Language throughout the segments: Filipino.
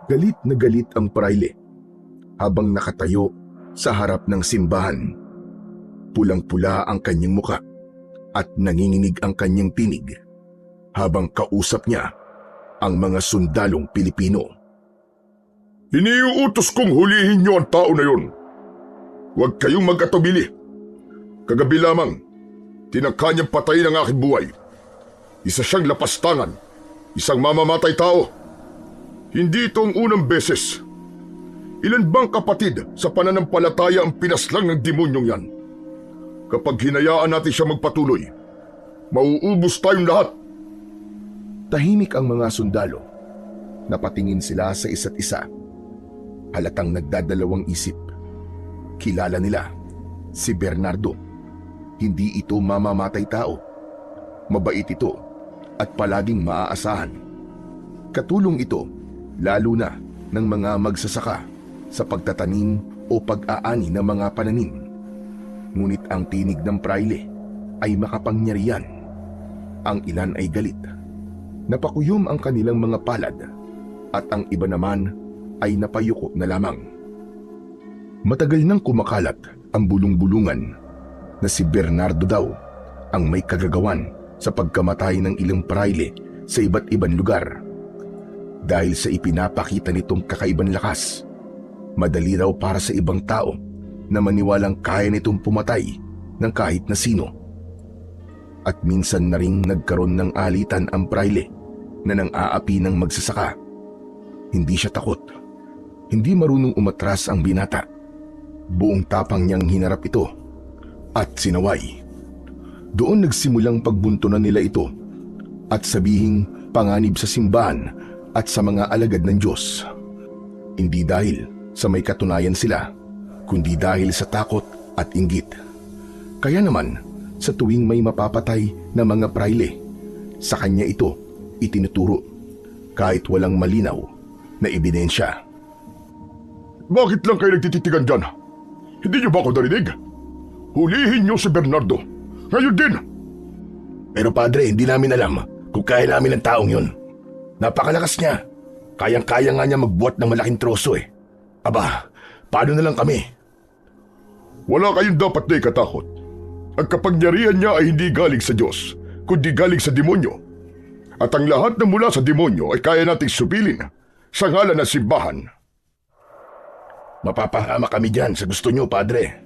Galit na galit ang prayle habang nakatayo sa harap ng simbahan. Pulang-pula ang kanyang muka at nanginginig ang kanyang tinig habang kausap niya ang mga sundalong Pilipino. Iniuutos kong hulihin niyo ang tao na yun. Huwag kayong mag-atubili. Kagabi lamang, tinangka niyang patayin ang aking buhay. Isa siyang lapastangan, isang mamamatay tao. Hindi ito ang unang beses. Ilan bang kapatid sa pananampalataya ang pinaslang ng demonyong yan? Kapag hinayaan natin siya magpatuloy, mauubos tayong lahat. Tahimik ang mga sundalo. Napatingin sila sa isa't isa. Halatang nagdadalawang isip. Kilala nila si Bernardo. Hindi ito mamamatay tao. Mabait ito at palaging maaasahan. Katulong ito lalo na ng mga magsasaka sa pagtatanim o pag-aani ng mga pananim. Ngunit ang tinig ng prayle ay makapangyarihan. Ang ilan ay galit. Napakuyom ang kanilang mga palad at ang iba naman ay napayuko na lamang. Matagal nang kumakalat ang bulong-bulungan na si Bernardo daw ang may kagagawan sa pagkamatay ng ilang prayle sa iba't ibang lugar. Dahil sa ipinapakita nitong kakaibang lakas, madali raw para sa ibang tao na maniwalang kaya nitong pumatay ng kahit na sino. At minsan na ring nagkaroon ng alitan ang prayle na nang-aapi ng magsasaka. Hindi siya takot. Hindi marunong umatras ang binata. Buong tapang niyang hinarap ito at sinaway. Doon nagsimulang pagbuntunan nila ito at sabihing panganib sa simbahan at sa mga alagad ng Diyos. Hindi dahil sa may katunayan sila, kundi dahil sa takot at inggit. Kaya naman, sa tuwing may mapapatay na mga prayle, sa kanya ito itinuturo kahit walang malinaw na ebidensya. Bakit lang kayo nagtititigan dyan? Hindi niyo ba ako narinig? Hulihin niyo si Bernardo. Ngayon din! Pero padre, hindi namin alam kung kaya namin ang taong yun. Napakalakas niya. Kayang-kaya nga niya magbuhat ng malaking troso eh. Aba, paano na lang kami? Wala kayong dapat na ikatakot. Ang kapangyarihan niya ay hindi galing sa Diyos, kundi galing sa demonyo. At ang lahat na mula sa demonyo ay kaya nating supilin sa ngalan ng simbahan. Mapapahama kami dyan sa gusto niyo, padre.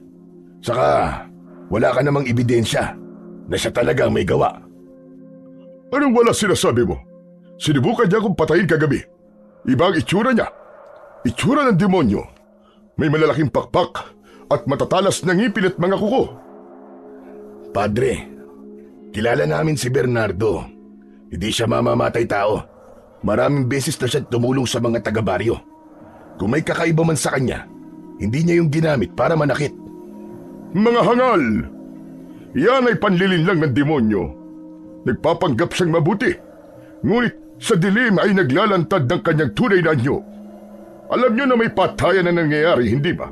Saka, wala ka namang ebidensya na siya talagang may gawa. Anong wala sinasabi mo? Sinubukan niya akong patayin kagabi. Iba ang itsura niya. Itsura ng demonyo. May malalaking pakpak at matatalas na ngipin at mga kuko. Padre, kilala namin si Bernardo. Hindi siya mamamatay tao. Maraming beses na siya tumulong sa mga taga-baryo. Kung may kakaiba man sa kanya, hindi niya yung ginamit para manakit. Mga hangal! Yan ay panlilin lang ng demonyo. Nagpapanggap siyang mabuti. Ngunit sa dilim ay naglalantad ng kanyang tunay na anyo. Alam niyo na may patayan na nangyayari, hindi ba?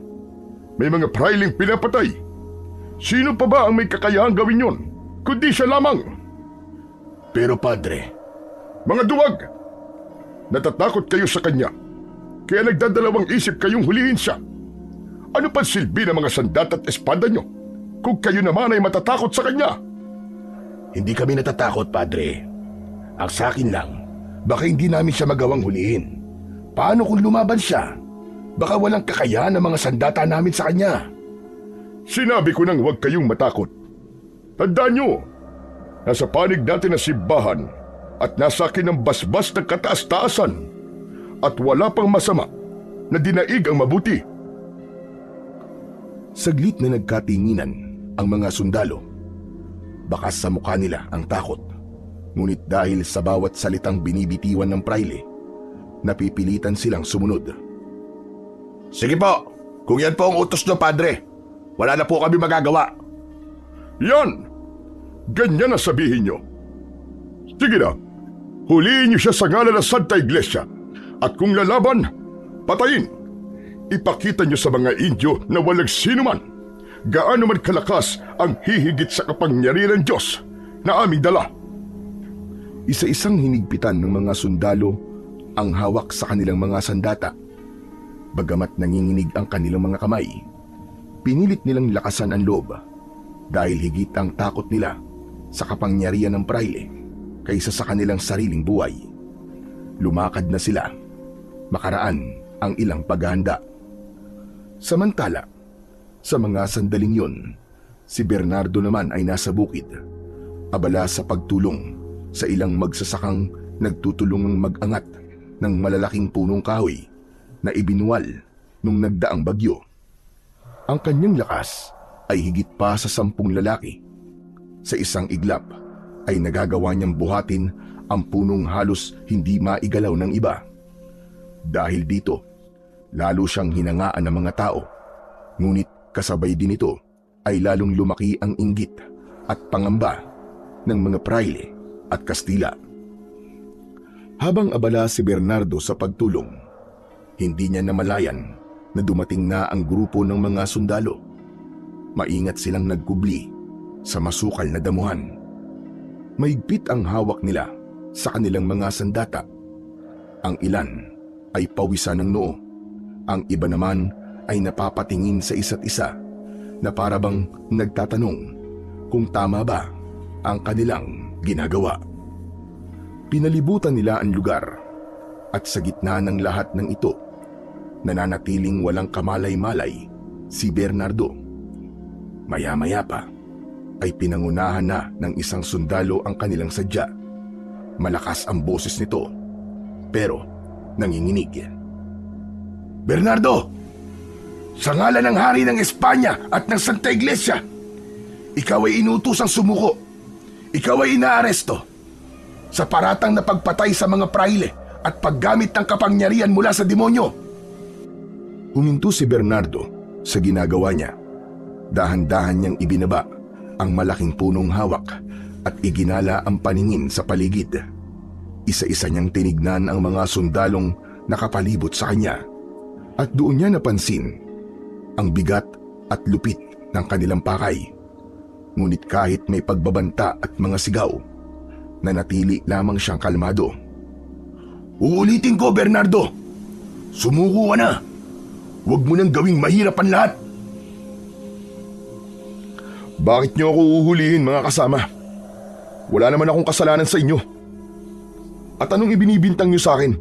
May mga prailing pinapatay. Sino pa ba ang may kakayahang gawin yon? Kundi siya lamang. Pero padre, mga duwag! Natatakot kayo sa kanya. Kaya nagdadalawang isip kayong hulihin siya. Ano pa silbi ng mga sandat at espada nyo kung kayo naman ay matatakot sa kanya? hindi kami natatakot, padre. Ang sa akin lang, baka hindi namin siya magawang hulihin. Paano kung lumaban siya? Baka walang kakayahan ng mga sandata namin sa kanya. Sinabi ko nang huwag kayong matakot. Tandaan nyo, nasa panig natin na simbahan at nasa akin ang basbas ng kataas-taasan. At wala pang masama na dinaig ang mabuti. Saglit na nagkatinginan ang mga sundalo. Baka sa mukha nila ang takot. Ngunit dahil sa bawat salitang binibitiwan ng prayle, napipilitan silang sumunod. Sige po, kung yan po ang utos nyo, padre, wala na po kami magagawa. Yan! Ganyan na sabihin nyo. Sige na, huliin nyo siya sa ngalan ng Santa Iglesia. At kung lalaban, patayin. Ipakita nyo sa mga Indio na walang sino man, gaano man kalakas ang hihigit sa kapangyarihan ng Diyos na aming dala. Isa-isang hinigpitan ng mga sundalo ang hawak sa kanilang mga sandata. Bagamat nanginginig ang kanilang mga kamay, pinilit nilang lakasan ang loob dahil higit ang takot nila sa kapangyarihan ng praile kaysa sa kanilang sariling buhay. Lumakad na sila, makaraan ang ilang paghahanda. Samantala, sa mga sandaling yun, si Bernardo naman ay nasa bukid, abala sa pagtulong sa ilang magsasakang nagtutulungang mag-angat ng malalaking punong kahoy na ibinuwal nung nagdaang bagyo. Ang kanyang lakas ay higit pa sa 10 lalaki. Sa isang iglap ay nagagawa niyang buhatin ang punong halos hindi maigalaw ng iba. Dahil dito, lalo siyang hinangaan ng mga tao. Ngunit kasabay din ito ay lalong lumaki ang inggit at pangamba ng mga praile at Kastila. Habang abala si Bernardo sa pagtulong, hindi niya namalayan na dumating na ang grupo ng mga sundalo. Maingat silang nagkubli sa masukal na damuhan. Mahigpit ang hawak nila sa kanilang mga sandata. Ang ilan ay pawisan ng noo. Ang iba naman ay napapatingin sa isa't isa na parabang nagtatanong kung tama ba ang kanilang ginagawa. Pinalibutan nila ang lugar at sa gitna ng lahat ng ito, nananatiling walang kamalay-malay si Bernardo. Maya-maya pa ay pinangunahan na ng isang sundalo ang kanilang sadya. Malakas ang boses nito, pero nanginginig. "Bernardo! Sa ngalan ng Hari ng Espanya at ng Santa Iglesia, ikaw ay inutosang sumuko. Ikaw ay inaaresto sa paratang na pagpatay sa mga praile at paggamit ng kapangyarihan mula sa demonyo." Huminto si Bernardo sa ginagawa niya. Dahan-dahan niyang ibinaba ang malaking punong hawak at iginala ang paningin sa paligid. Isa-isa niyang tinignan ang mga sundalong nakapalibot sa kanya at doon niya napansin ang bigat at lupit ng kanilang pakay. Ngunit kahit may pagbabanta at mga sigaw, nanatili lamang siyang kalmado. "Uulitin ko, Bernardo! Sumuko ka na! Huwag mo nang gawing mahirap ang lahat!" "Bakit niyo ako uhulihin, mga kasama? Wala naman akong kasalanan sa inyo. At anong ibinibintang niyo sa akin?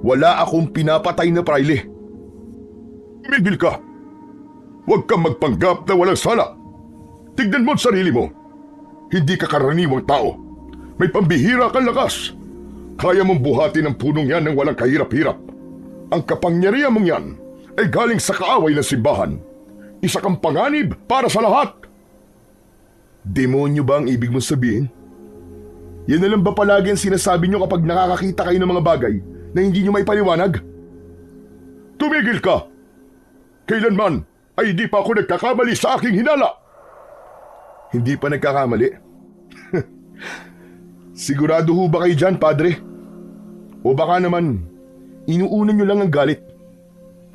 Wala akong pinapatay na praile." "Tumigil ka! Huwag kang magpanggap na walang sala. Tignan mo ang sarili mo. Hindi ka karaniwang tao. May pambihira kang lakas. Kaya mong buhatin ang punong yan ng walang kahirap-hirap. Ang kapangyarihan mong yan ay galing sa kaaway ng simbahan. Isa kang panganib para sa lahat." "Demonyo ba ang ibig mong sabihin? Yan na lang ba palagi ang sinasabi nyo kapag nakakakita kayo ng mga bagay na hindi nyo may paliwanag?" "Tumigil ka! Kailanman ay hindi pa ako nagkakamali sa aking hinala." "Hindi pa nagkakamali? Sigurado ho ba kayo dyan, Padre? O baka naman inuunan nyo lang ang galit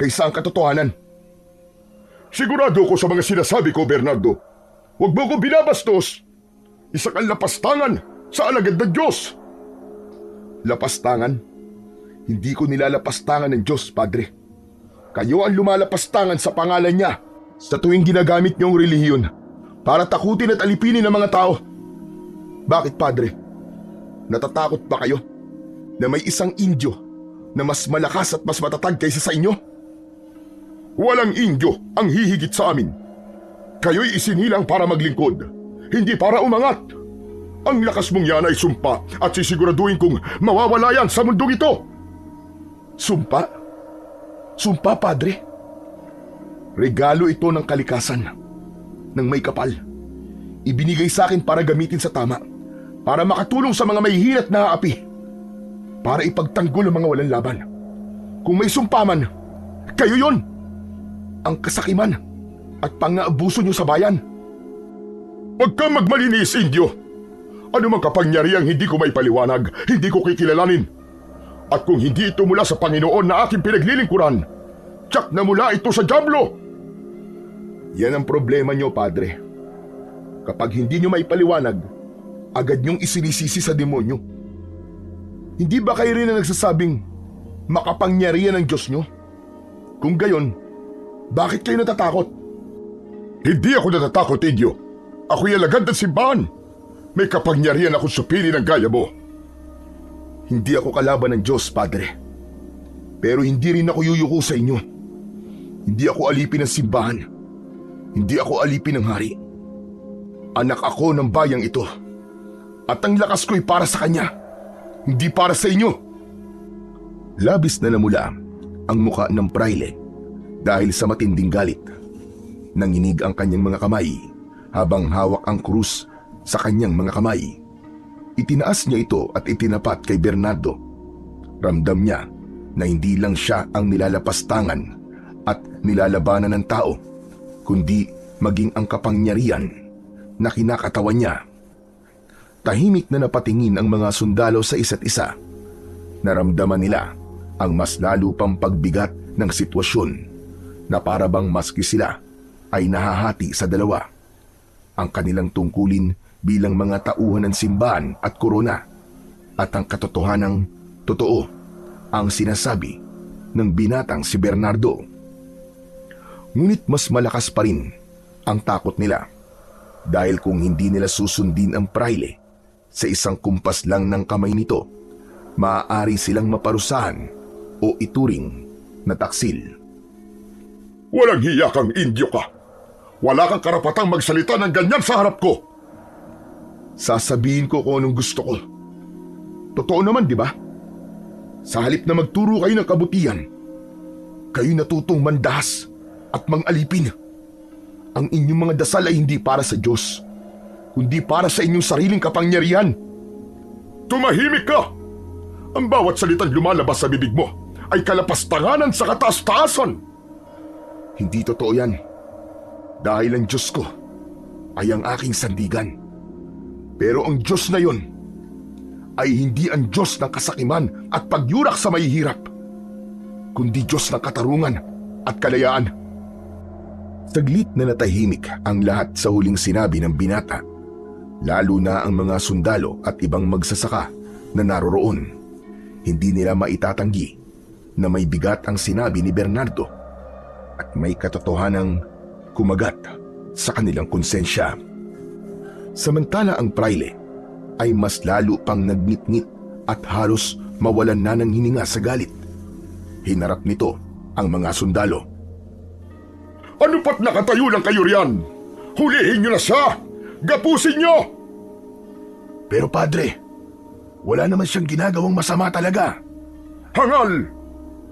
kaysa ang katotohanan?" "Sigurado ko sa mga sinasabi ko, Bernardo. Huwag mo ko binabastos. Isa kang lapastangan sa alagad ng Diyos." "Lapastangan? Hindi ko nilalapastangan ng Diyos, Padre. Kayo ang lumalapastangan sa pangalan niya sa tuwing ginagamit niyong relihiyon para takutin at alipinin ang mga tao. Bakit, Padre? Natatakot ba kayo na may isang Indyo na mas malakas at mas matatag kaysa sa inyo?" "Walang Indyo ang hihigit sa amin. Kayo'y isinilang para maglingkod, hindi para umangat. Ang lakas mong yan ay sumpa at sisiguraduhin kong mawawala yan sa mundong ito." "Sumpa? Sumpa, Padre? Regalo ito ng kalikasan, ng may kapal. Ibinigay sa akin para gamitin sa tama, para makatulong sa mga may hirap na api, para ipagtanggol ang mga walang laban. Kung may sumpa man, kayo yon. Ang kasakiman at pang-aabuso nyo sa bayan." "Huwag kang magmalinis, Indyo. Ano mang kapangyarihang hindi ko may paliwanag, hindi ko kikilalanin. At kung hindi ito mula sa Panginoon na aking pinaglilingkuran, tiyak na mula ito sa dyablo." "Yan ang problema nyo, Padre. Kapag hindi nyo may paliwanag, agad nyong isinisisi sa demonyo. Hindi ba kayo rin na nagsasabing makapangyarihan ng Diyos nyo? Kung gayon, bakit kayo natatakot? Hindi ako natatakot, Indio. Ako'y alagad ng simbahan. May kapangyarihan akong supili ng gaya mo. Hindi ako kalaban ng Diyos, Padre. Pero hindi rin ako yuyuko sa inyo. Hindi ako alipin ng simbahan. Hindi ako alipin ng hari. Anak ako ng bayang ito. At ang lakas ko'y para sa kanya, hindi para sa inyo. Labis na namula ang muka ng praile dahil sa matinding galit. Nanginig ang kanyang mga kamay habang hawak ang krus sa kanyang mga kamay. Itinaas niya ito at itinapat kay Bernardo. Ramdam niya na hindi lang siya ang nilalapastangan at nilalabanan ng tao, kundi maging ang kapangyarihan na kinakatawan niya. Tahimik na napatingin ang mga sundalo sa isa't isa. Naramdaman nila ang mas lalo pang pagbigat ng sitwasyon na para bang maski sila ay nahahati sa dalawa. Ang kanilang tungkulin bilang mga tauhan ng simbahan at korona at ang katotohanang totoo ang sinasabi ng binatang si Bernardo. Ngunit mas malakas pa rin ang takot nila dahil kung hindi nila susundin ang praile sa isang kumpas lang ng kamay nito, maaari silang maparusahan o ituring na taksil. Walang hiya kang Indio ka. Wala kang karapatang magsalita ng ganyan sa harap ko. Sasabihin ko kung anong gusto ko. Totoo naman, di ba? Sa halip na magturo kayo ng kabutihan, kayo natutong mandahas at mangalipin. Ang inyong mga dasal ay hindi para sa Diyos, kundi para sa inyong sariling kapangyarihan. Tumahimik ka! Ang bawat salitang lumalabas sa bibig mo ay kalapastanganan sa kataas-taasan. Hindi totoo yan. Dahil ang Diyos ko ay ang aking sandigan. Pero ang Diyos na yon ay hindi ang Diyos ng kasakiman at pagyurak sa mahihirap, kundi Diyos ng katarungan at kalayaan. Saglit na natahimik ang lahat sa huling sinabi ng binata, lalo na ang mga sundalo at ibang magsasaka na naroroon. Hindi nila maitatanggi na may bigat ang sinabi ni Bernardo at may katotohanang kumagat sa kanilang konsensya. Samantala ang praile ay mas lalo pang nagngit-ngit at halos mawalan na ng hininga sa galit. Hinarap nito ang mga sundalo. Ano pat nakatayo lang kayo riyan? Hulihin niyo na siya! Gapusin niyo! Pero Padre, wala naman siyang ginagawang masama talaga. Hangal!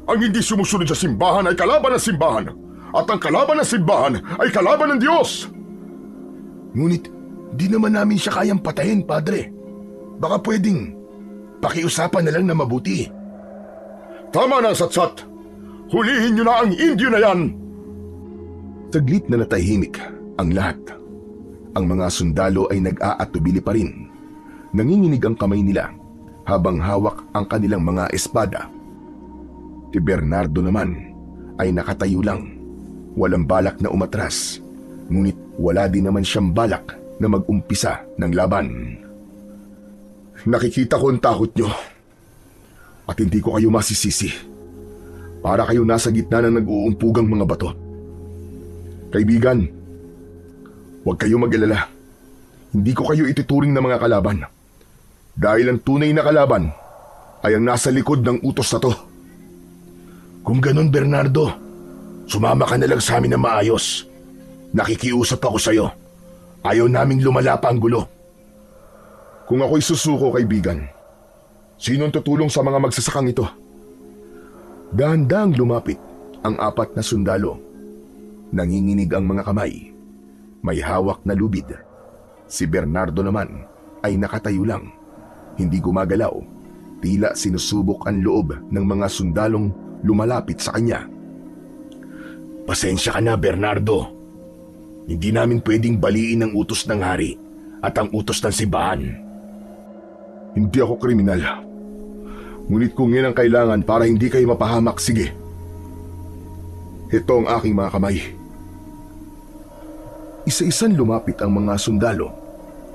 Ang hindi sumusunod sa simbahan ay kalaban ng simbahan, at ang kalaban ng simbahan ay kalaban ng Diyos. Ngunit di naman namin siya kayang patayin, Padre. Baka pwedeng pakiusapan na lang na mabuti. Tama na, Satsat. Hulihin niyo na ang Indio na yan. Saglit na natahimik ang lahat. Ang mga sundalo ay nag-aatubili pa rin. Nanginginig ang kamay nila habang hawak ang kanilang mga espada. Si Bernardo naman ay nakatayo lang. Walang balak na umatras. Ngunit wala din naman siyang balak na mag-umpisa ng laban. Nakikita ko ang takot nyo at hindi ko kayo masisisi. Para kayo nasa gitna ng nag-uumpugang mga bato. Kaibigan, huwag kayo mag-alala. Hindi ko kayo ituturing na mga kalaban. Dahil ang tunay na kalaban ay ang nasa likod ng utos na to. Kung ganun, Bernardo, sumama ka na lang sa amin na maayos. Nakikiusap ako sa'yo. Ayaw naming lumala pa ang gulo. Kung ako'y susuko, kaibigan, sinong tutulong sa mga magsasakang ito? Dahan-dahang lumapit ang apat na sundalo. Nanginginig ang mga kamay. May hawak na lubid. Si Bernardo naman ay nakatayo lang. Hindi gumagalaw. Tila sinusubok ang loob ng mga sundalong lumalapit sa kanya. Pasensya ka na, Bernardo. Hindi namin pwedeng baliin ang utos ng hari at ang utos ng simbahan. Hindi ako kriminal. Ngunit kung yan ang kailangan para hindi kayo mapahamak, sige. Ito ang aking mga kamay. Isa-isan lumapit ang mga sundalo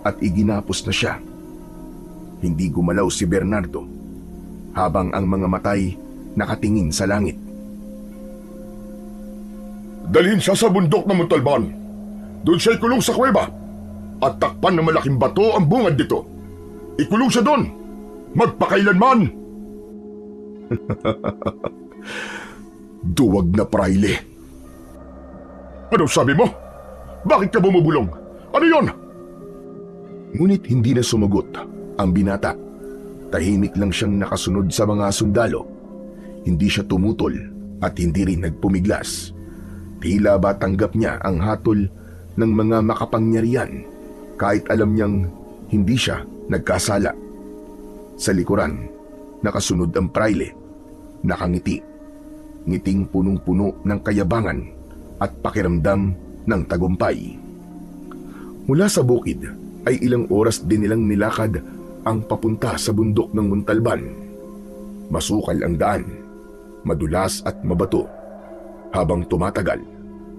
at iginapos na siya. Hindi gumalaw si Bernardo habang ang mga matay nakatingin sa langit. Dalhin siya sa bundok ng Montalban. Doon siya ikulong sa kuweba at takpan ng malaking bato ang bungad nito. Ikulong siya doon, magpakailanman. Duwag na praile. Ano sabi mo? Bakit ka bumubulong? Ano yon? Ngunit hindi na sumagot ang binata. Tahimik lang siyang nakasunod sa mga sundalo. Hindi siya tumutol at hindi rin nagpumiglas. Tila ba tanggap niya ang hatol ng mga makapangyarihan kahit alam niyang hindi siya nagkasala. Sa likuran, nakasunod ang praile, nakangiti. Ngiting punong-puno ng kayabangan at pakiramdam ng tagumpay. Mula sa bukid ay ilang oras din nilang nilakad ang papunta sa bundok ng Montalban. Masukal ang daan, madulas at mabato. Habang tumatagal,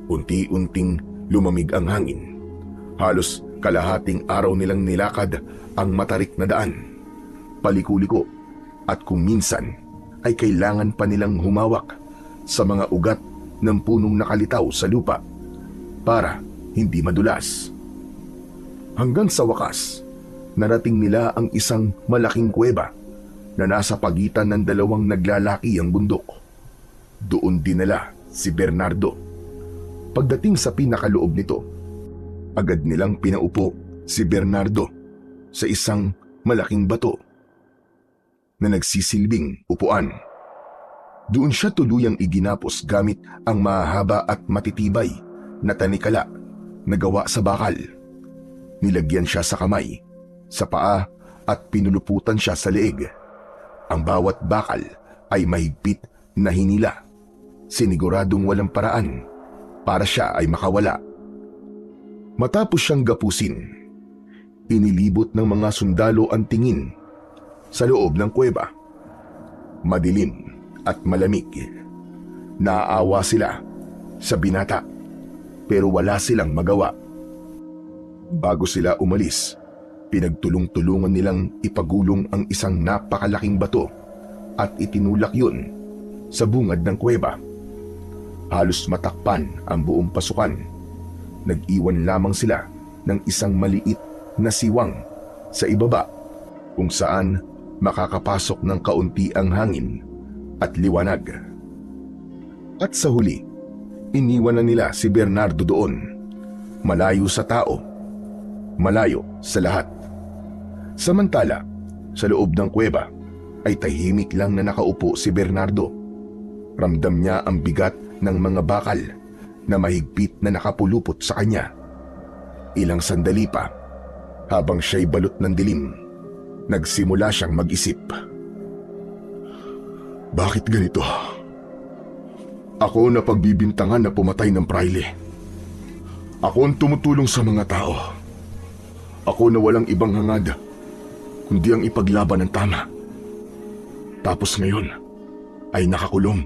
unti-unting lumamig ang hangin. Halos kalahating araw nilang nilakad ang matarik na daan. Paliko-liko at kung minsan ay kailangan pa nilang humawak sa mga ugat ng punong nakalitaw sa lupa para hindi madulas. Hanggang sa wakas, narating nila ang isang malaking kuweba na nasa pagitan ng dalawang naglalaki ang bundok. Doon dinala si Bernardo. Pagdating sa pinakaloob nito, agad nilang pinaupo si Bernardo sa isang malaking bato na nagsisilbing upuan. Doon siya tuluyang iginapos gamit ang mahaba at matitibay na tanikala na gawa sa bakal. Nilagyan siya sa kamay, sa paa at pinuluputan siya sa leeg. Ang bawat bakal ay mahigpit na hinila. Siniguradong walang paraan para siya ay makawala. Matapos siyang gapusin, inilibot ng mga sundalo ang tingin sa loob ng kuweba. Madilim at malamig. Naaawa sila sa binata pero wala silang magawa. Bago sila umalis, pinagtulong-tulungan nilang ipagulong ang isang napakalaking bato at itinulak yun sa bungad ng kuweba. Halos matakpan ang buong pasukan. Nag-iwan lamang sila ng isang maliit na siwang sa ibaba kung saan makakapasok ng kaunti ang hangin at liwanag. At sa huli, iniwan na nila si Bernardo doon, malayo sa tao, malayo sa lahat. Samantala, sa loob ng kuweba ay tahimik lang na nakaupo si Bernardo. Ramdam niya ang bigat ng mga bakal na mahigpit na nakapulupot sa kanya. Ilang sandali pa, habang siya'y balot ng dilim, nagsimula siyang mag-isip. Bakit ganito? Ako na pagbibintangan na pumatay ng praile. Ako ang tumutulong sa mga tao. Ako na walang ibang hangad kundi ang ipaglaban ng tama. Tapos ngayon ay nakakulong.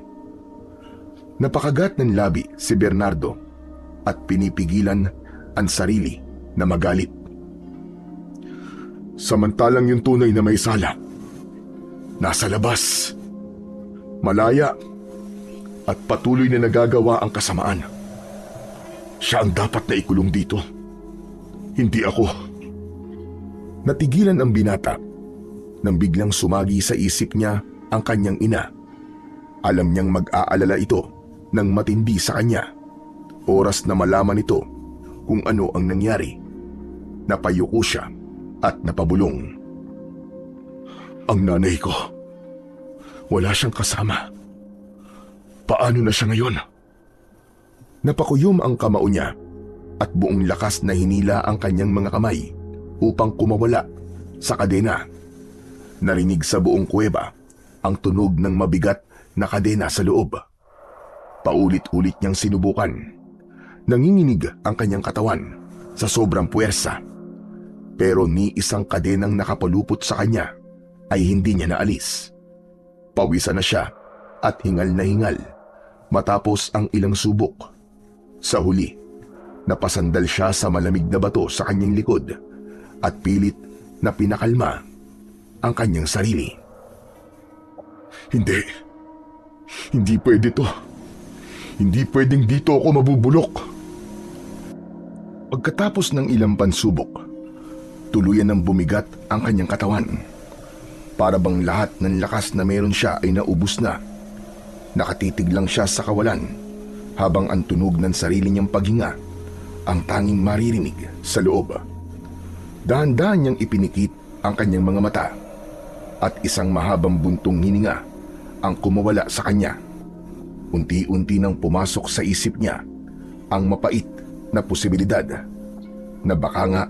Napakagat ng labi si Bernardo at pinipigilan ang sarili na magalit. Samantalang yung tunay na may sala, nasa labas, malaya at patuloy na nagagawa ang kasamaan. Siya ang dapat na ikulong dito, hindi ako. Natigilan ang binata nang biglang sumagi sa isip niya ang kanyang ina. Alam niyang mag-aalala ito ng matindi sa kanya. Oras na malaman ito kung ano ang nangyari. Napayuko siya at napabulong. Ang nanay ko, wala siyang kasama. Paano na siya ngayon? Napakuyom ang kamao niya at buong lakas na hinila ang kanyang mga kamay upang kumawala sa kadena. Narinig sa buong kuweba ang tunog ng mabigat na kadena sa loob. Paulit-ulit niyang sinubukan. Nanginginig ang kanyang katawan sa sobrang puwersa. Pero ni isang kadenang nakapalupot sa kanya ay hindi niya naalis. Pawisan na siya at hingal na hingal matapos ang ilang subok. Sa huli, napasandal siya sa malamig na bato sa kanyang likod at pilit na pinakalma ang kanyang sarili. Hindi. Hindi pwede to. Hindi pwedeng dito ako mabubulok. Pagkatapos ng ilang pansubok, tuluyan ng bumigat ang kanyang katawan. Para bang lahat ng lakas na meron siya ay naubos na. Nakatitig lang siya sa kawalan habang ang tunog ng sarili niyang paghinga ang tanging maririnig sa loob. Dahan-dahan niyang ipinikit ang kanyang mga mata at isang mahabang buntong hininga ang kumawala sa kanya. Unti-unti nang pumasok sa isip niya ang mapait na posibilidad na baka nga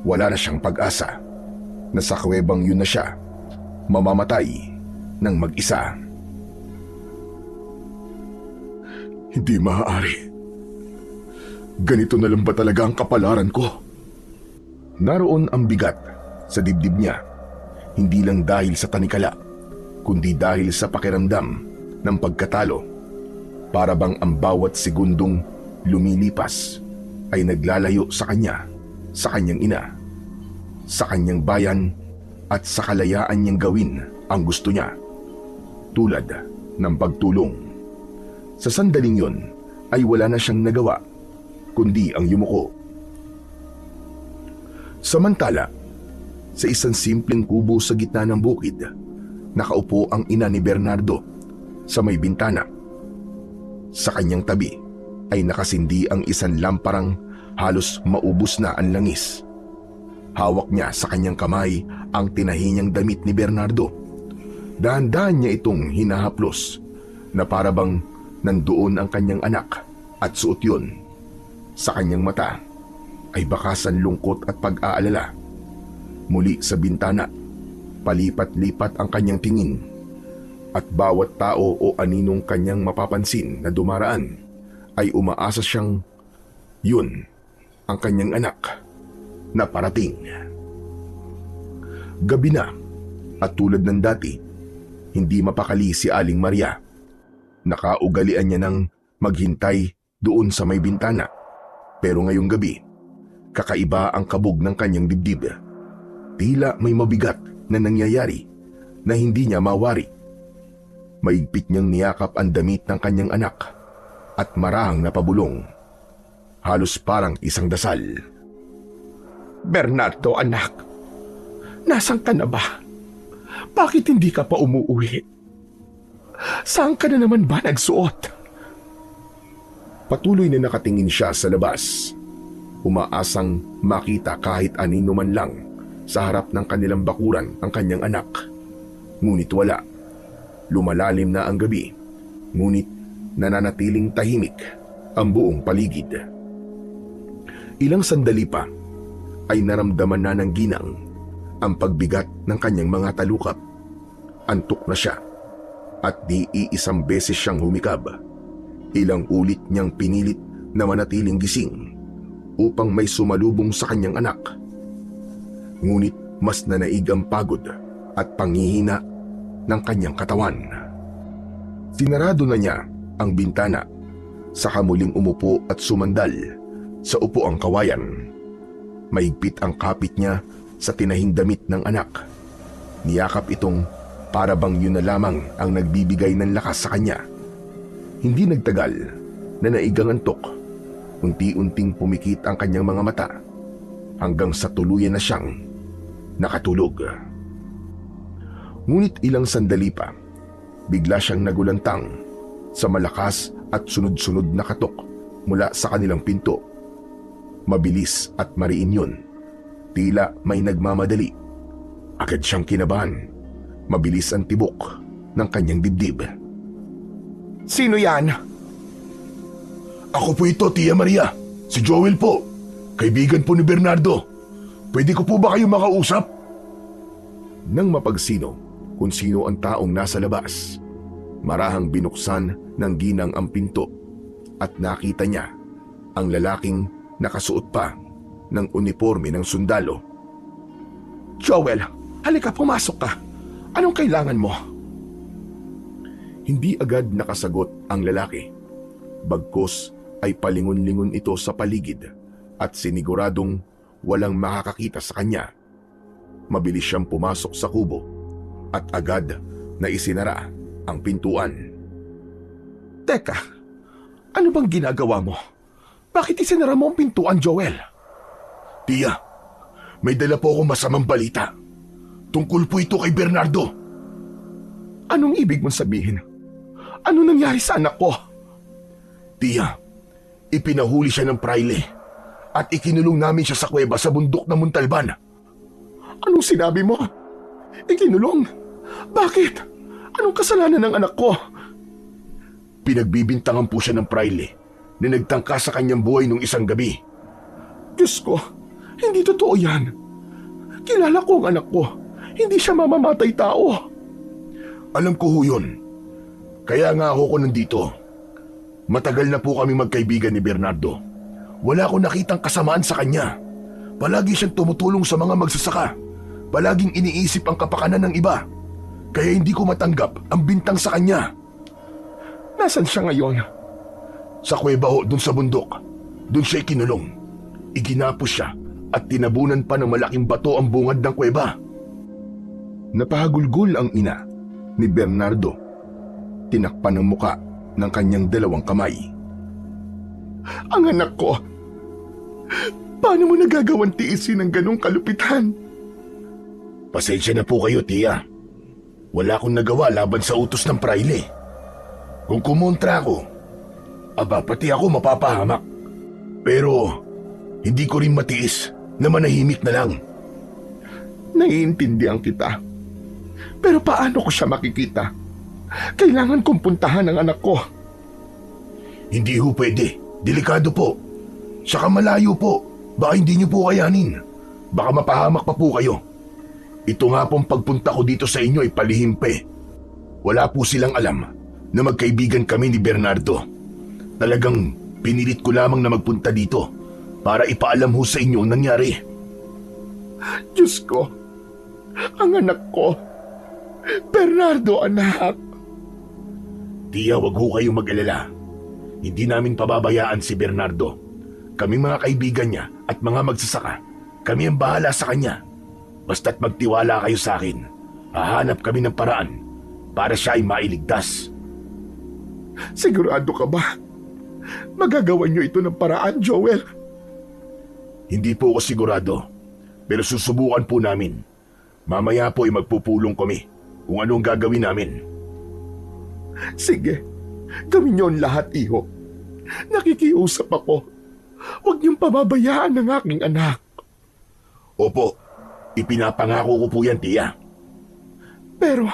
wala na siyang pag-asa na sa kuwebang yun na siya mamamatay ng mag-isa. Hindi maaari. Ganito na lang ba talaga ang kapalaran ko? Naroon ang bigat sa dibdib niya, hindi lang dahil sa tanikala, kundi dahil sa pakiramdam ng pagkatalo. Para bang ang bawat segundong lumilipas ay naglalayo sa kanya, sa kanyang ina, sa kanyang bayan at sa kalayaan niyang gawin ang gusto niya, tulad ng pagtulong. Sa sandaling yun ay wala na siyang nagawa, kundi ang yumuko. Samantala, sa isang simpleng kubo sa gitna ng bukid, nakaupo ang ina ni Bernardo sa may bintana. Sa kanyang tabi ay nakasindi ang isang lamparang halos maubos na ang langis. Hawak niya sa kanyang kamay ang tinahi niyang damit ni Bernardo. Dahan-dahan niya itong hinahaplos na para bang nandoon ang kanyang anak at suot yun. Sa kanyang mata ay bakasan lungkot at pag-aalala. Muli sa bintana, palipat-lipat ang kanyang tingin at bawat tao o aninong kanyang mapapansin na dumaraan ay umaasa siyang yun ang kanyang anak na parating. Gabi na at tulad ng dati, hindi mapakali si Aling Maria. Nakaugalian niya ng maghintay doon sa may bintana. Pero ngayong gabi, kakaiba ang kabog ng kanyang dibdib. Tila may mabigat na nangyayari na hindi niya mawari. Maigpit niyang niyakap ang damit ng kanyang anak at marahang napabulong. Halos parang isang dasal. Bernardo, anak. Nasaan ka na ba? Bakit hindi ka pa umuwi? Saan ka na naman ba nagsuot? Patuloy na nakatingin siya sa labas. Umaasang makita kahit anino man lang sa harap ng kanilang bakuran ang kanyang anak. Ngunit wala. Lumalalim na ang gabi, ngunit nananatiling tahimik ang buong paligid. Ilang sandali pa ay naramdaman na ng ginang ang pagbigat ng kanyang mga talukap. Antok na siya at di iisang beses siyang humikab. Ilang ulit niyang pinilit na manatiling gising upang may sumalubong sa kanyang anak. Ngunit mas nanaig ang pagod at panghihina ng kanyang katawan. Sinarado na niya ang bintana, saka muling umupo at sumandal sa upuang kawayan. Mahigpit ang kapit niya sa tinahing damit ng anak. Niyakap itong para bang yun na lamang ang nagbibigay ng lakas sa kanya. Hindi nagtagal na naigang antok. Unti-unting pumikit ang kanyang mga mata hanggang sa tuluyan na siyang nakatulog. Ngunit ilang sandali pa, bigla siyang nagulantang sa malakas at sunod-sunod na katok mula sa kanilang pinto. Mabilis at mariin yun. Tila may nagmamadali. Agad siyang kinabahan. Mabilis ang tibok ng kanyang dibdib. Sino yan? Ako po ito, Tia Maria. Si Joel po. Kaibigan po ni Bernardo. Pwede ko po ba kayo makausap? Nang mapagsino kung sino ang taong nasa labas, marahang binuksan ng ginang ang pinto at nakita niya ang lalaking nakasuot pa ng uniforme ng sundalo. Joel, halika, pumasok ka. Anong kailangan mo? Hindi agad nakasagot ang lalaki. Bagkus ay palingon-lingon ito sa paligid at siniguradong walang makakakita sa kanya. Mabilis siyang pumasok sa kubo at agad na isinara ang pintuan. Teka, ano bang ginagawa mo? Bakit isinara mo ang pintuan, Joel? Tia, may dala po akong masamang balita. Tungkol po ito kay Bernardo. Anong ibig mong sabihin? Ano nangyari sa anak ko? Tia, ipinahuli siya ng praile at ikinulong namin siya sa kuweba sa bundok ng Montalban. Anong sinabi mo? Ikinulong? Bakit? Anong kasalanan ng anak ko? Pinagbibintangan po siya ng praile na nagtangka sa kanyang buhay nung isang gabi. Diyos ko, hindi totoo yan. Kilala ko ang anak ko. Hindi siya mamamatay tao. Alam ko ho yun. Kaya nga ako nandito. Matagal na po kami magkaibigan ni Bernardo. Wala akong nakitang kasamaan sa kanya. Palagi siyang tumutulong sa mga magsasaka. Palaging iniisip ang kapakanan ng iba. Kaya hindi ko matanggap ang bintang sa kanya. Nasaan siya ngayon? Sa kuweba ho, dun sa bundok. Dun siya ikinulong. Iginapos siya at tinabunan pa ng malaking bato ang bungad ng kuweba. Napahagulgol ang ina ni Bernardo. Tinakpan ang muka ng kanyang dalawang kamay. Ang anak ko. Paano mo nagagawang tiisin ng ganong kalupitan? Pasensya na po kayo, Tia. Wala akong nagawa laban sa utos ng praile. Kung kumontra ako, pati ako mapapahamak. Pero hindi ko rin matiis na manahimik na lang. Naiintindihan kita. Pero paano ko siya makikita? Kailangan kong puntahan ang anak ko. Hindi ho pwede. Delikado po. Saka malayo po. Baka hindi niyo po kayanin. Baka mapahamak pa po kayo. Ito nga pong pagpunta ko dito sa inyo ay palihimpe. Wala po silang alam na magkaibigan kami ni Bernardo. Talagang pinilit ko lamang na magpunta dito para ipaalam ho sa inyo ang nangyari. Diyos ko, ang anak ko. Bernardo, anak. Tia, wag ho kayong mag-alala. Hindi namin pababayaan si Bernardo. Kaming mga kaibigan niya at mga magsasaka, kami ang bahala sa kanya. Basta't magtiwala kayo sa akin. Hahanap kami ng paraan para siya ay mailigtas. Sigurado ka ba? Magagawa niyo ito ng paraan, Joel? Hindi po ako sigurado, pero susubukan po namin. Mamaya po ay magpupulong kami kung anong gagawin namin. Sige, gawin niyo ang lahat, iho. Nakikiusap ako. Huwag niyong pababayaan ang aking anak. Opo, ipinapangako ko po yan, Tia. Pero,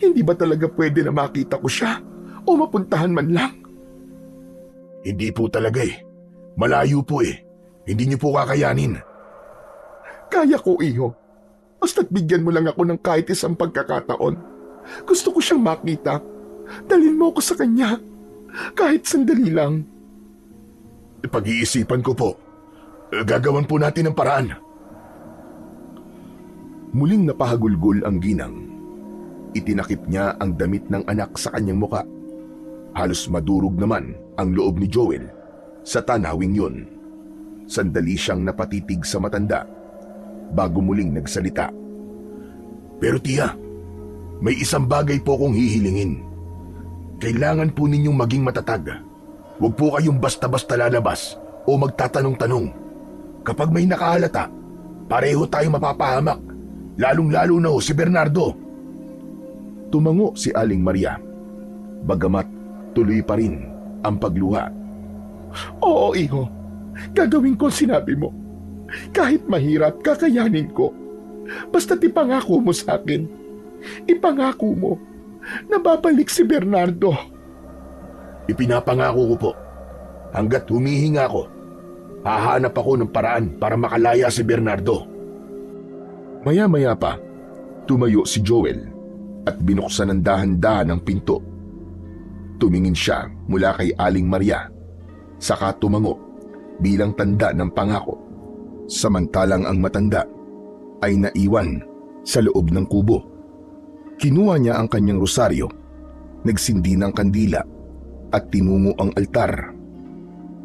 hindi ba talaga pwede na makita ko siya o mapuntahan man lang? Hindi po talaga eh. Malayo po eh. Hindi niyo po kakayanin. Kaya ko, iho. Basta't bigyan mo lang ako ng kahit isang pagkakataon. Gusto ko siyang makita. Dalhin mo ako sa kanya. Kahit sandali lang. Pag-iisipan ko po. Gagawan po natin ng paraan. Muling napahagulgol ang ginang. Itinakip niya ang damit ng anak sa kanyang muka. Halos madurog naman ang loob ni Joel sa tanawing yun. Sandali siyang napatitig sa matanda bago muling nagsalita. Pero Tia, may isang bagay po kong hihilingin. Kailangan po ninyong maging matatag. Huwag po kayong basta-basta lalabas o magtatanong-tanong. Kapag may nakahalata, pareho tayong mapapahamak. Lalong-lalo na ho si Bernardo. Tumango si Aling Maria. Bagamat tuloy pa rin ang pagluha. Oo, iho. Gagawin ko ang sinabi mo. Kahit mahirap, kakayanin ko. Basta't ipangako mo sa akin. Ipangako mo na babalik si Bernardo. Ipinapangako ko po. Hanggat humihinga ako, hahanap ako ng paraan para makalaya si Bernardo. Maya-maya pa, tumayo si Joel at binuksan ng dahan-dahan ang pinto. Tumingin siya mula kay Aling Maria, saka tumango bilang tanda ng pangako. Samantalang ang matanda ay naiwan sa loob ng kubo. Kinuha niya ang kanyang rosaryo, nagsindi ng kandila at tinungo ang altar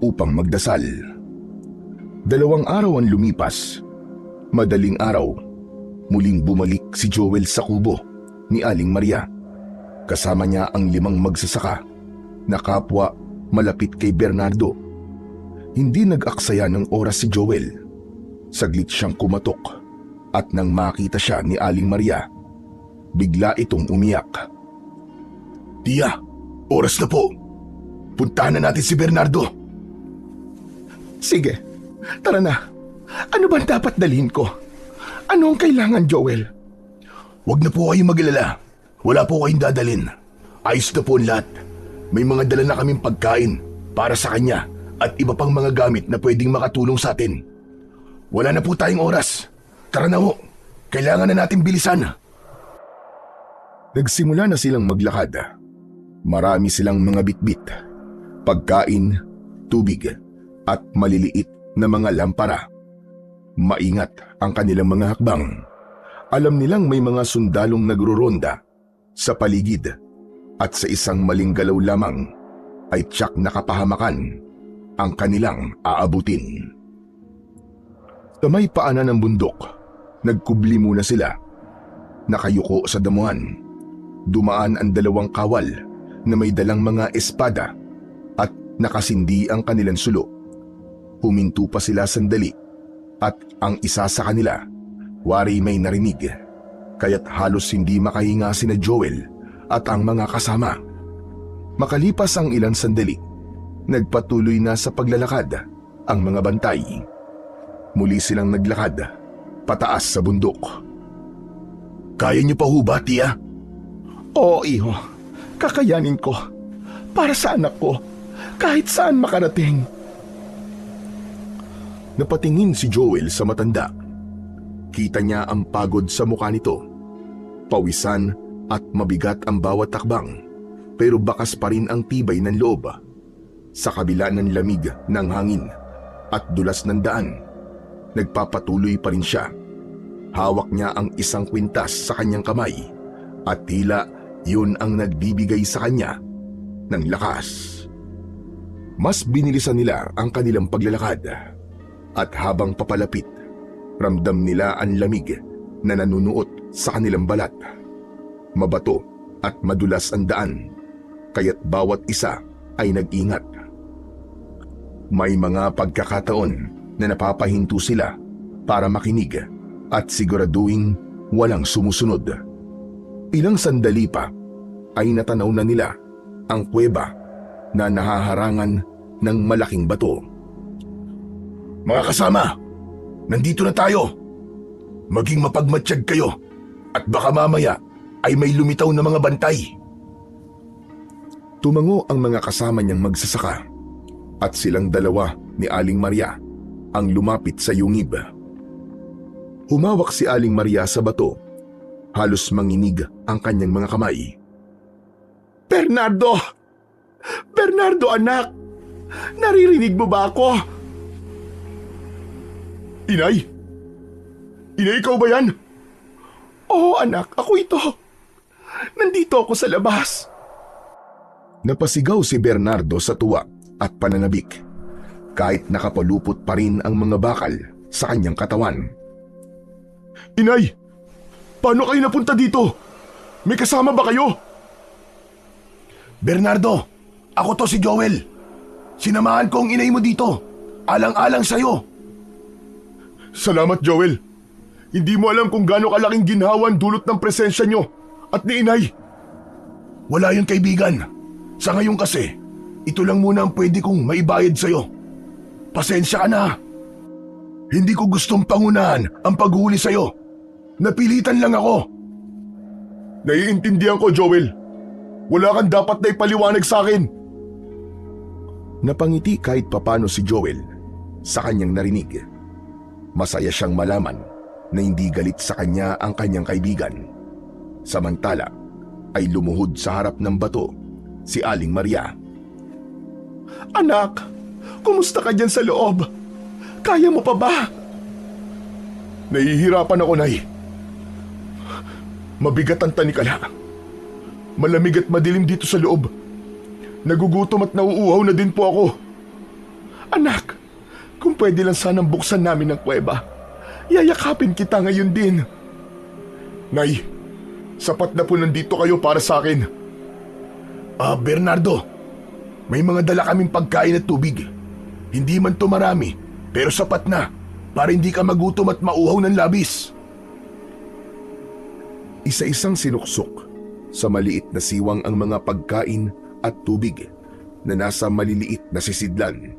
upang magdasal. 2 araw ang lumipas. Madaling araw, muling bumalik si Joel sa kubo ni Aling Maria. Kasama niya ang 5 magsasaka na kapwa malapit kay Bernardo. Hindi nag-aksaya ng oras si Joel. Saglit siyang kumatok at nang makita siya ni Aling Maria, bigla itong umiyak. "Tia, oras na po. Puntahan na natin si Bernardo." Sige, tara na. Ano ba dapat dalhin ko? Ano ang kailangan, Joel? "Huwag na po kayong mag-alala. Wala po kayong dadalhin. Ayos na po ang lahat. May mga dala na kaming pagkain para sa kanya at iba pang mga gamit na pwedeng makatulong sa atin. Wala na po tayong oras. Tara na ho. Kailangan na natin bilisan." Nagsimula na silang maglakad. Marami silang mga bitbit, pagkain, tubig, at maliliit na mga lampara. Maingat ang kanilang mga hakbang. Alam nilang may mga sundalong nagruronda sa paligid at sa isang maling galaw lamang ay tiyak na kapahamakan ang kanilang aabutin. Sa may paanan ng bundok, nagkubli muna sila. Nakayuko sa damuhan. Dumaan ang 2 kawal na may dalang mga espada at nakasindi ang kanilang sulo. Huminto pa sila sandali at ang isa sa kanila, wari may narinig, kaya't halos hindi makahinga sina Joel at ang mga kasama. Makalipas ang ilang sandali, nagpatuloy na sa paglalakad ang mga bantay. Muli silang naglakad pataas sa bundok. "Kaya niyo pa ho ba, tiya?" Oo, iho. Kakayanin ko. Para sa anak ko, kahit saan makarating. Napatingin si Joel sa matanda. Kita niya ang pagod sa mukha nito. Pawisan at mabigat ang bawat takbang, pero bakas pa rin ang tibay ng loob. Sa kabila ng lamig ng hangin at dulas ng daan, nagpapatuloy pa rin siya. Hawak niya ang isang kwintas sa kanyang kamay at tila yun ang nagbibigay sa kanya ng lakas. Mas binilisan nila ang kanilang paglalakad at habang papalapit, ramdam nila ang lamig na nanunuot sa kanilang balat. Mabato at madulas ang daan, kaya't bawat isa ay nag-ingat. May mga pagkakataon na napapahinto sila para makinig at siguraduhin walang sumusunod. Ilang sandali pa ay natanaw na nila ang kuweba na nahaharangan ng malaking bato. "Mga kasama, nandito na tayo. Maging mapagmatsyag kayo at baka mamaya ay may lumitaw na mga bantay." Tumango ang mga kasama niyang magsasaka at silang 2 ni Aling Maria ang lumapit sa yungib. Humawak si Aling Maria sa bato. Halos manginig ang kanyang mga kamay. Bernardo! Bernardo, anak! Naririnig mo ba ako? "Inay? Inay, ikaw ba yan?" Oo, anak. Ako ito. Nandito ako sa labas. Napasigaw si Bernardo sa tuwa at pananabik, kahit nakapalupot pa rin ang mga bakal sa kanyang katawan. "Inay, paano kayo napunta dito? May kasama ba kayo?" "Bernardo, ako to si Joel. Sinamahan ko ang inay mo dito. Alang-alang sa'yo." "Salamat, Joel. Hindi mo alam kung gaano kalaking ginhawan dulot ng presensya nyo at ni inay." "Wala yun, kaibigan. Sa ngayon kasi, ito lang muna ang pwede kong maibayad sa'yo. Pasensya ka na. Hindi ko gustong pangunahan ang paghuli sa'yo. Napilitan lang ako." "Naiintindihan ko, Joel. Wala kang dapat na ipaliwanag sa akin." Napangiti kahit papano si Joel sa kanyang narinig. Masaya siyang malaman na hindi galit sa kanya ang kanyang kaibigan. Samantala ay lumuhod sa harap ng bato si Aling Maria. Anak, kumusta ka dyan sa loob? Kaya mo pa ba? "Nahihirapan ako, Nay. Mabigat ang tanikala. Malamig at madilim dito sa loob. Nagugutom at nauuhaw na din po ako." Anak, kung pwede lang sanang buksan namin ang kuweba. Yayakapin kita ngayon din. "Nay, sapat na po nandito kayo para sa akin. Bernardo, may mga dala kaming pagkain at tubig. Hindi man to marami, pero sapat na para hindi ka magutom at mauhaw ng labis. Isa-isang sinuksok sa maliit na siwang ang mga pagkain at tubig na nasa maliliit na sisidlan.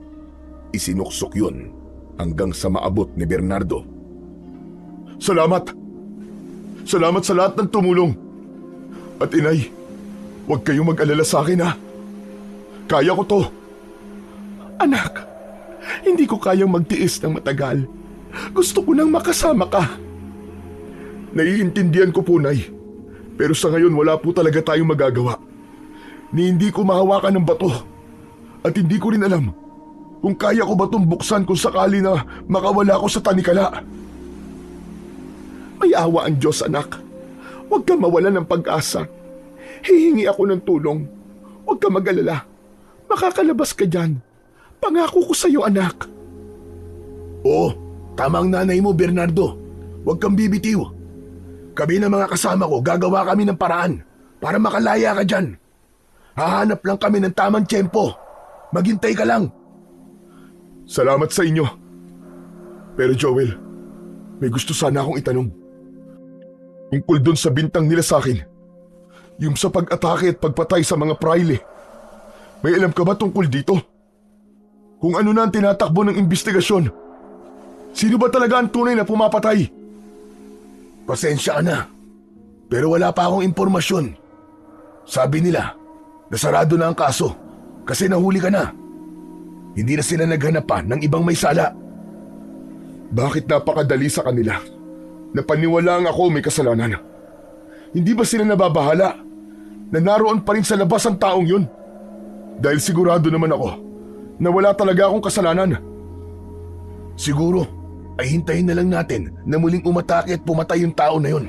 Isinuksok yun hanggang sa maabot ni Bernardo. Salamat! Salamat sa lahat ng tumulong. At inay, huwag kayong mag-alala sa akin ha. Kaya ko to. Anak, hindi ko kayang magtiis ng matagal. Gusto ko nang makasama ka. Naiintindihan ko po, Nay. Pero sa ngayon wala po talaga tayong magagawa. Ni hindi ko mahawakan ng bato. At hindi ko rin alam kung kaya ko ba itong buksan kung sakali na makawala ko sa tanikala. May awa ang Diyos, anak. Huwag ka mawalan ng pag-asa. Hihingi ako ng tulong. Huwag ka mag-alala. Makakalabas ka dyan. Pangako ko sa'yo, anak. Oo, tama ang nanay mo, Bernardo. Huwag kang bibitiw. Kami ng mga kasama ko, gagawa kami ng paraan para makalaya ka dyan. Hahanap lang kami ng tamang tiyempo. Maghintay ka lang. Salamat sa inyo. Pero Joel, may gusto sana akong itanong. Tungkol doon sa bintang nila sa akin. Yung sa pag-atake at pagpatay sa mga praile. May alam ka ba tungkol dito? Kung ano na ang tinatakbo ng investigasyon? Sino ba talaga ang tunay na pumapatay? Pasensya ka na. Pero wala pa akong impormasyon. Sabi nila, nasarado na ang kaso kasi nahuli ka na. Hindi na sila naghanap pa ng ibang may sala. Bakit napakadali sa kanila? Napaniwalaan ako may kasalanan. Hindi ba sila nababahala na naroon pa rin sa labas ang taong yun? Dahil sigurado naman ako na wala talaga akong kasalanan. Siguro ay hintayin na lang natin na muling umatake at pumatay yung tao na yun.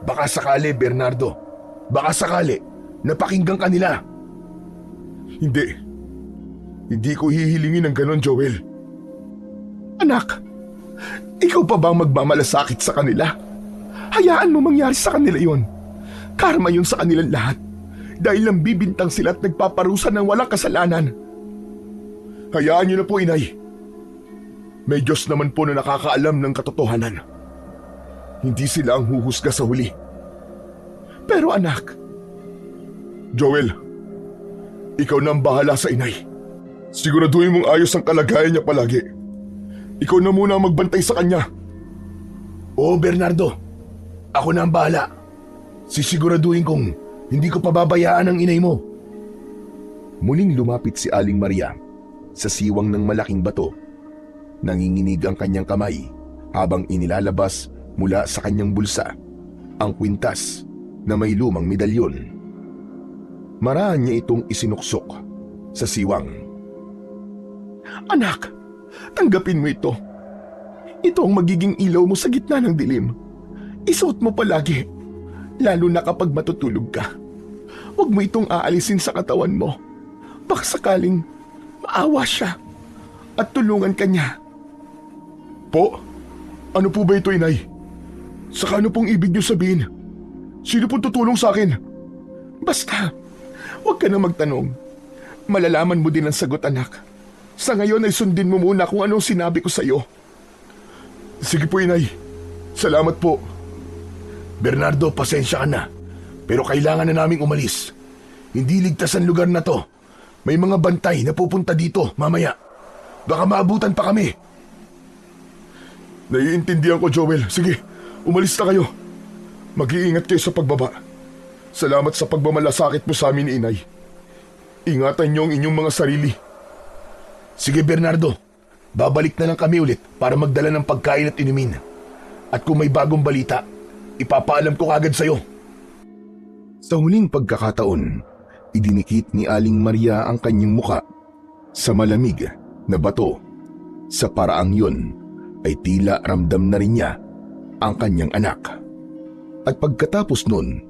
Baka sakali, Bernardo. Baka sakali napakinggan ka nila. Hindi. Hindi ko hihilingin ng ganon, Joel. Anak, ikaw pa bang magmamalasakit sa kanila? Hayaan mo mangyari sa kanila yon. Karma yun sa kanilang lahat. Dahil lang bibintang sila at nagpaparusa ng walang kasalanan. Hayaan niyo na po, inay. May Diyos naman po na nakakaalam ng katotohanan. Hindi sila ang huhusga sa huli. Pero anak... Joel, ikaw na ang bahala sa inay. Siguraduhin mong ayos ang kalagayan niya palagi. Ikaw na muna ang magbantay sa kanya. Oo, Bernardo. Ako na ang bahala. Sisiguraduhin kong hindi ko pababayaan ang inay mo. Muling lumapit si Aling Maria sa siwang ng malaking bato. Nanginginig ang kanyang kamay habang inilalabas mula sa kanyang bulsa ang kwintas na may lumang medalyon. Maraan niya itong isinuksok sa siwang. Anak, tanggapin mo ito. Ito ang magiging ilaw mo sa gitna ng dilim. Isuot mo palagi, lalo na kapag matutulog ka. Huwag mo itong aalisin sa katawan mo. Baka sakaling maawa siya at tulungan ka niya. Po? Ano po ba ito, inay? Saka ano pong ibig niyo sabihin? Sino pong tutulong sa akin? Basta, huwag ka na magtanong. Malalaman mo din ang sagot, anak. Sa ngayon ay sundin mo muna kung anong sinabi ko sa iyo. Sige po, inay. Salamat po. Bernardo, pasensya ka na. Pero kailangan na naming umalis. Hindi ligtas ang lugar na to. May mga bantay na pupunta dito mamaya. Baka maabutan pa kami. Naiintindihan ko, Joel. Sige, umalis na kayo. Mag-iingat kayo sa pagbaba. Salamat sa pagmamalasakit mo sa amin, inay. Ingatan niyo ang inyong mga sarili. Sige, Bernardo. Babalik na lang kami ulit para magdala ng pagkain at inumin. At kung may bagong balita, ipapaalam ko kagad sa'yo. Sa huling pagkakataon, idinikit ni Aling Maria ang kanyang muka sa malamig na bato. Sa paraang yun, ay tila ramdam na rin niya ang kanyang anak. At pagkatapos nun,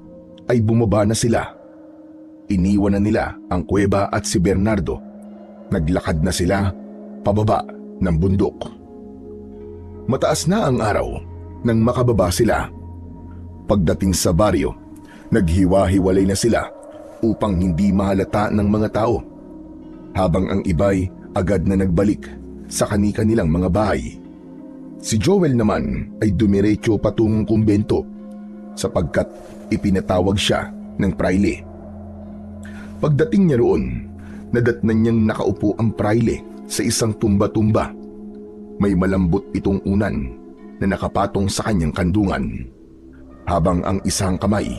ay bumaba na sila. Iniwan na nila ang kuweba at si Bernardo. Naglakad na sila pababa ng bundok. Mataas na ang araw nang makababa sila. Pagdating sa baryo, naghiwa-hiwalay na sila upang hindi mahalata ng mga tao, habang ang iba'y agad na nagbalik sa kani-kanilang mga bahay. Si Joel naman ay dumiretso patungong kumbento sapagkat ipinatawag siya ng praile. Pagdating niya roon, nadatnan niyang nakaupo ang praile sa isang tumba-tumba. May malambot itong unan na nakapatong sa kanyang kandungan, habang ang isang kamay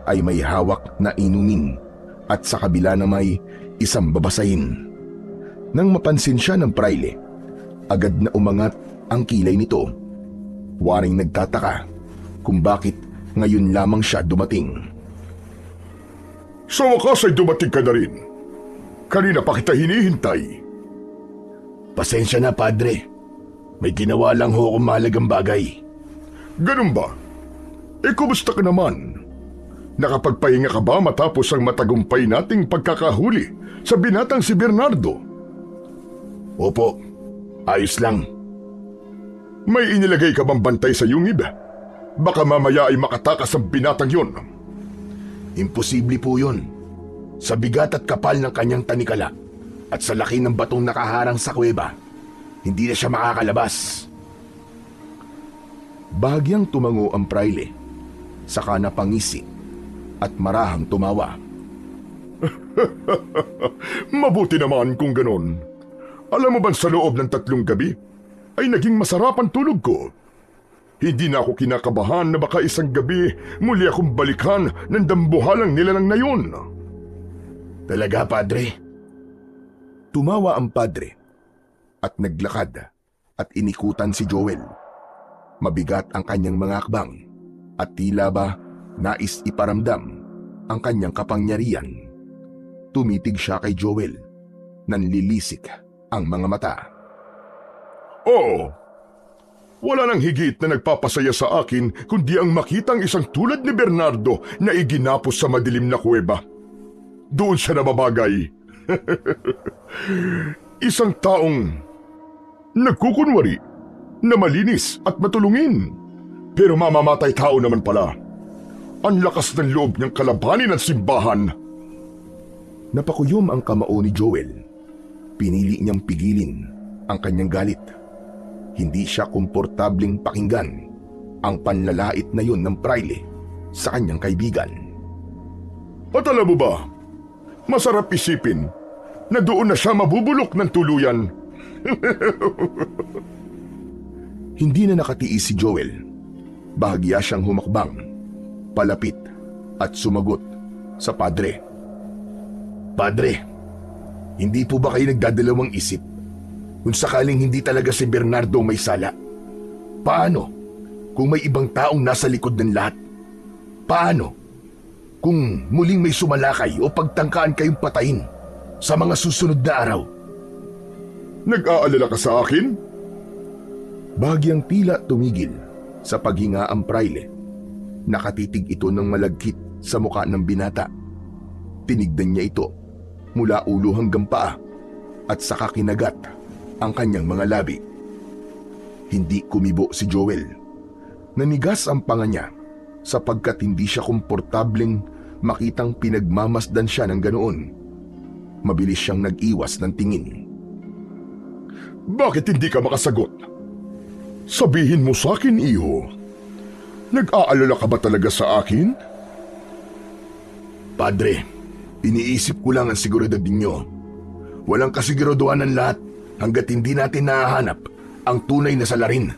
ay may hawak na inumin at sa kabila na may isang babasahin. Nang mapansin siya ng praile, agad na umangat ang kilay nito. Waring nagtataka kung bakit ngayon lamang siya dumating. Sa wakas ay dumating ka na rin. Kanina pa kita hinihintay. Pasensya na, Padre. May ginawa lang ho akong mahalagang bagay. Ganun ba? Kumusta ka naman? Nakapagpahinga ka ba matapos ang matagumpay nating pagkakahuli sa binatang si Bernardo? Opo, ayos lang. May inilagay ka bang bantay sa yungib? Baka mamaya ay makatakas ang binatang yon. Imposible po yun. Sa bigat at kapal ng kanyang tanikala at sa laki ng batong nakaharang sa kuweba, hindi na siya makakalabas. Bahagyang tumango ang praile, saka napangisi at marahang tumawa. Mabuti naman kung ganon. Alam mo ba sa loob ng 3 gabi ay naging masarap ang tulog ko. Hindi na ako kinakabahan na baka isang gabi muli akong balikan ng dambuhalang nilalang na yun. Talaga, Padre? Tumawa ang padre at naglakad at inikutan si Joel. Mabigat ang kanyang mga akbang at tila ba nais iparamdam ang kanyang kapangyarihan. Tumitig siya kay Joel. Nanlilisik ang mga mata. Oo. Wala nang higit na nagpapasaya sa akin kundi ang makitang isang tulad ni Bernardo na iginapos sa madilim na kuweba. Doon siya nababagay. Isang taong nagkukunwari na malinis at matulungin. Pero mamamatay tao naman pala. Ang lakas ng loob niyang kalabanin ang simbahan. Napakuyom ang kamao ni Joel. Pinili niyang pigilin ang kanyang galit. Hindi siya komportabling pakinggan ang panlalait na yun ng praile sa kanyang kaibigan. At alam mo ba, masarap isipin na doon na siya mabubulok ng tuluyan. Hindi na nakatiis si Joel. Bahagya siyang humakbang, palapit at sumagot sa padre. Padre, hindi po ba kayo nagdadalawang isip kung sakaling hindi talaga si Bernardo may sala? Paano kung may ibang taong nasa likod ng lahat? Paano kung muling may sumalakay o pagtangkaan kayong patayin sa mga susunod na araw? Nag-aalala ka sa akin? Bahagyang tila tumigil sa paghinga ang praile. Nakatitig ito ng malagkit sa muka ng binata. Tinignan niya ito mula ulo hanggang paa at saka kinagat ang kanyang mga labi. Hindi kumibo si Joel. Nanigas ang panga niya sapagkat hindi siya komportableng makitang pinagmamasdan siya ng ganoon. Mabilis siyang nag-iwas ng tingin. Bakit hindi ka makasagot? Sabihin mo sa akin, iho. Nag-aalala ka ba talaga sa akin? Padre, iniisip ko lang ang seguridad ninyo. Walang kasiguraduhan ng lahat hanggat hindi natin nahahanap ang tunay na salarin.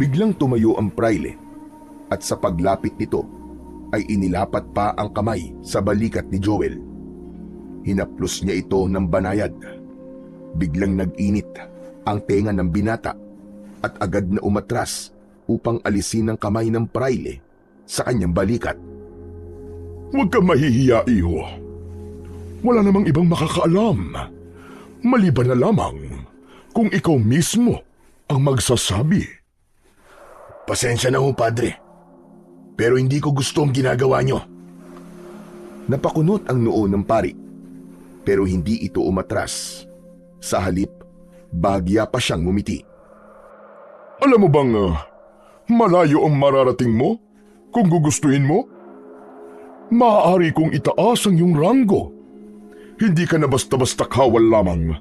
Biglang tumayo ang praile at sa paglapit nito ay inilapat pa ang kamay sa balikat ni Joel. Hinaplos niya ito ng banayad. Biglang nag-init ang tenga ng binata at agad na umatras upang alisin ang kamay ng praile sa kanyang balikat. Huwag kang mahihiya, iho. Wala namang ibang makakaalam. Maliban na lamang kung ikaw mismo ang magsasabi. Pasensya na ho, Padre. Pero hindi ko gusto ang ginagawa nyo. Napakunot ang noo ng pari, pero hindi ito umatras. Sa halip, bahagya pa siyang ngumiti. Alam mo bang malayo ang mararating mo kung gugustuhin mo? Maaari kong itaas ang iyong ranggo. Hindi ka na basta-basta kawal lamang.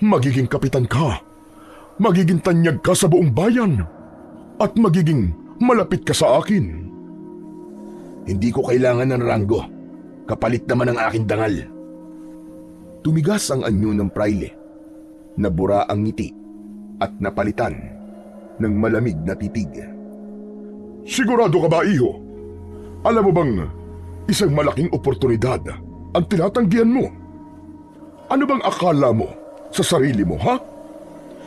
Magiging kapitan ka. Magiging tanyag ka sa buong bayan. At magiging malapit ka sa akin. Hindi ko kailangan ng ranggo. Kapalit naman ang aking dangal. Tumigas ang anyo ng praile. Nabura ang ngiti at napalitan ng malamig na titig. Sigurado ka ba, iho? Alam mo bang isang malaking oportunidad ang tinatanggihan mo? Ano bang akala mo sa sarili mo, ha?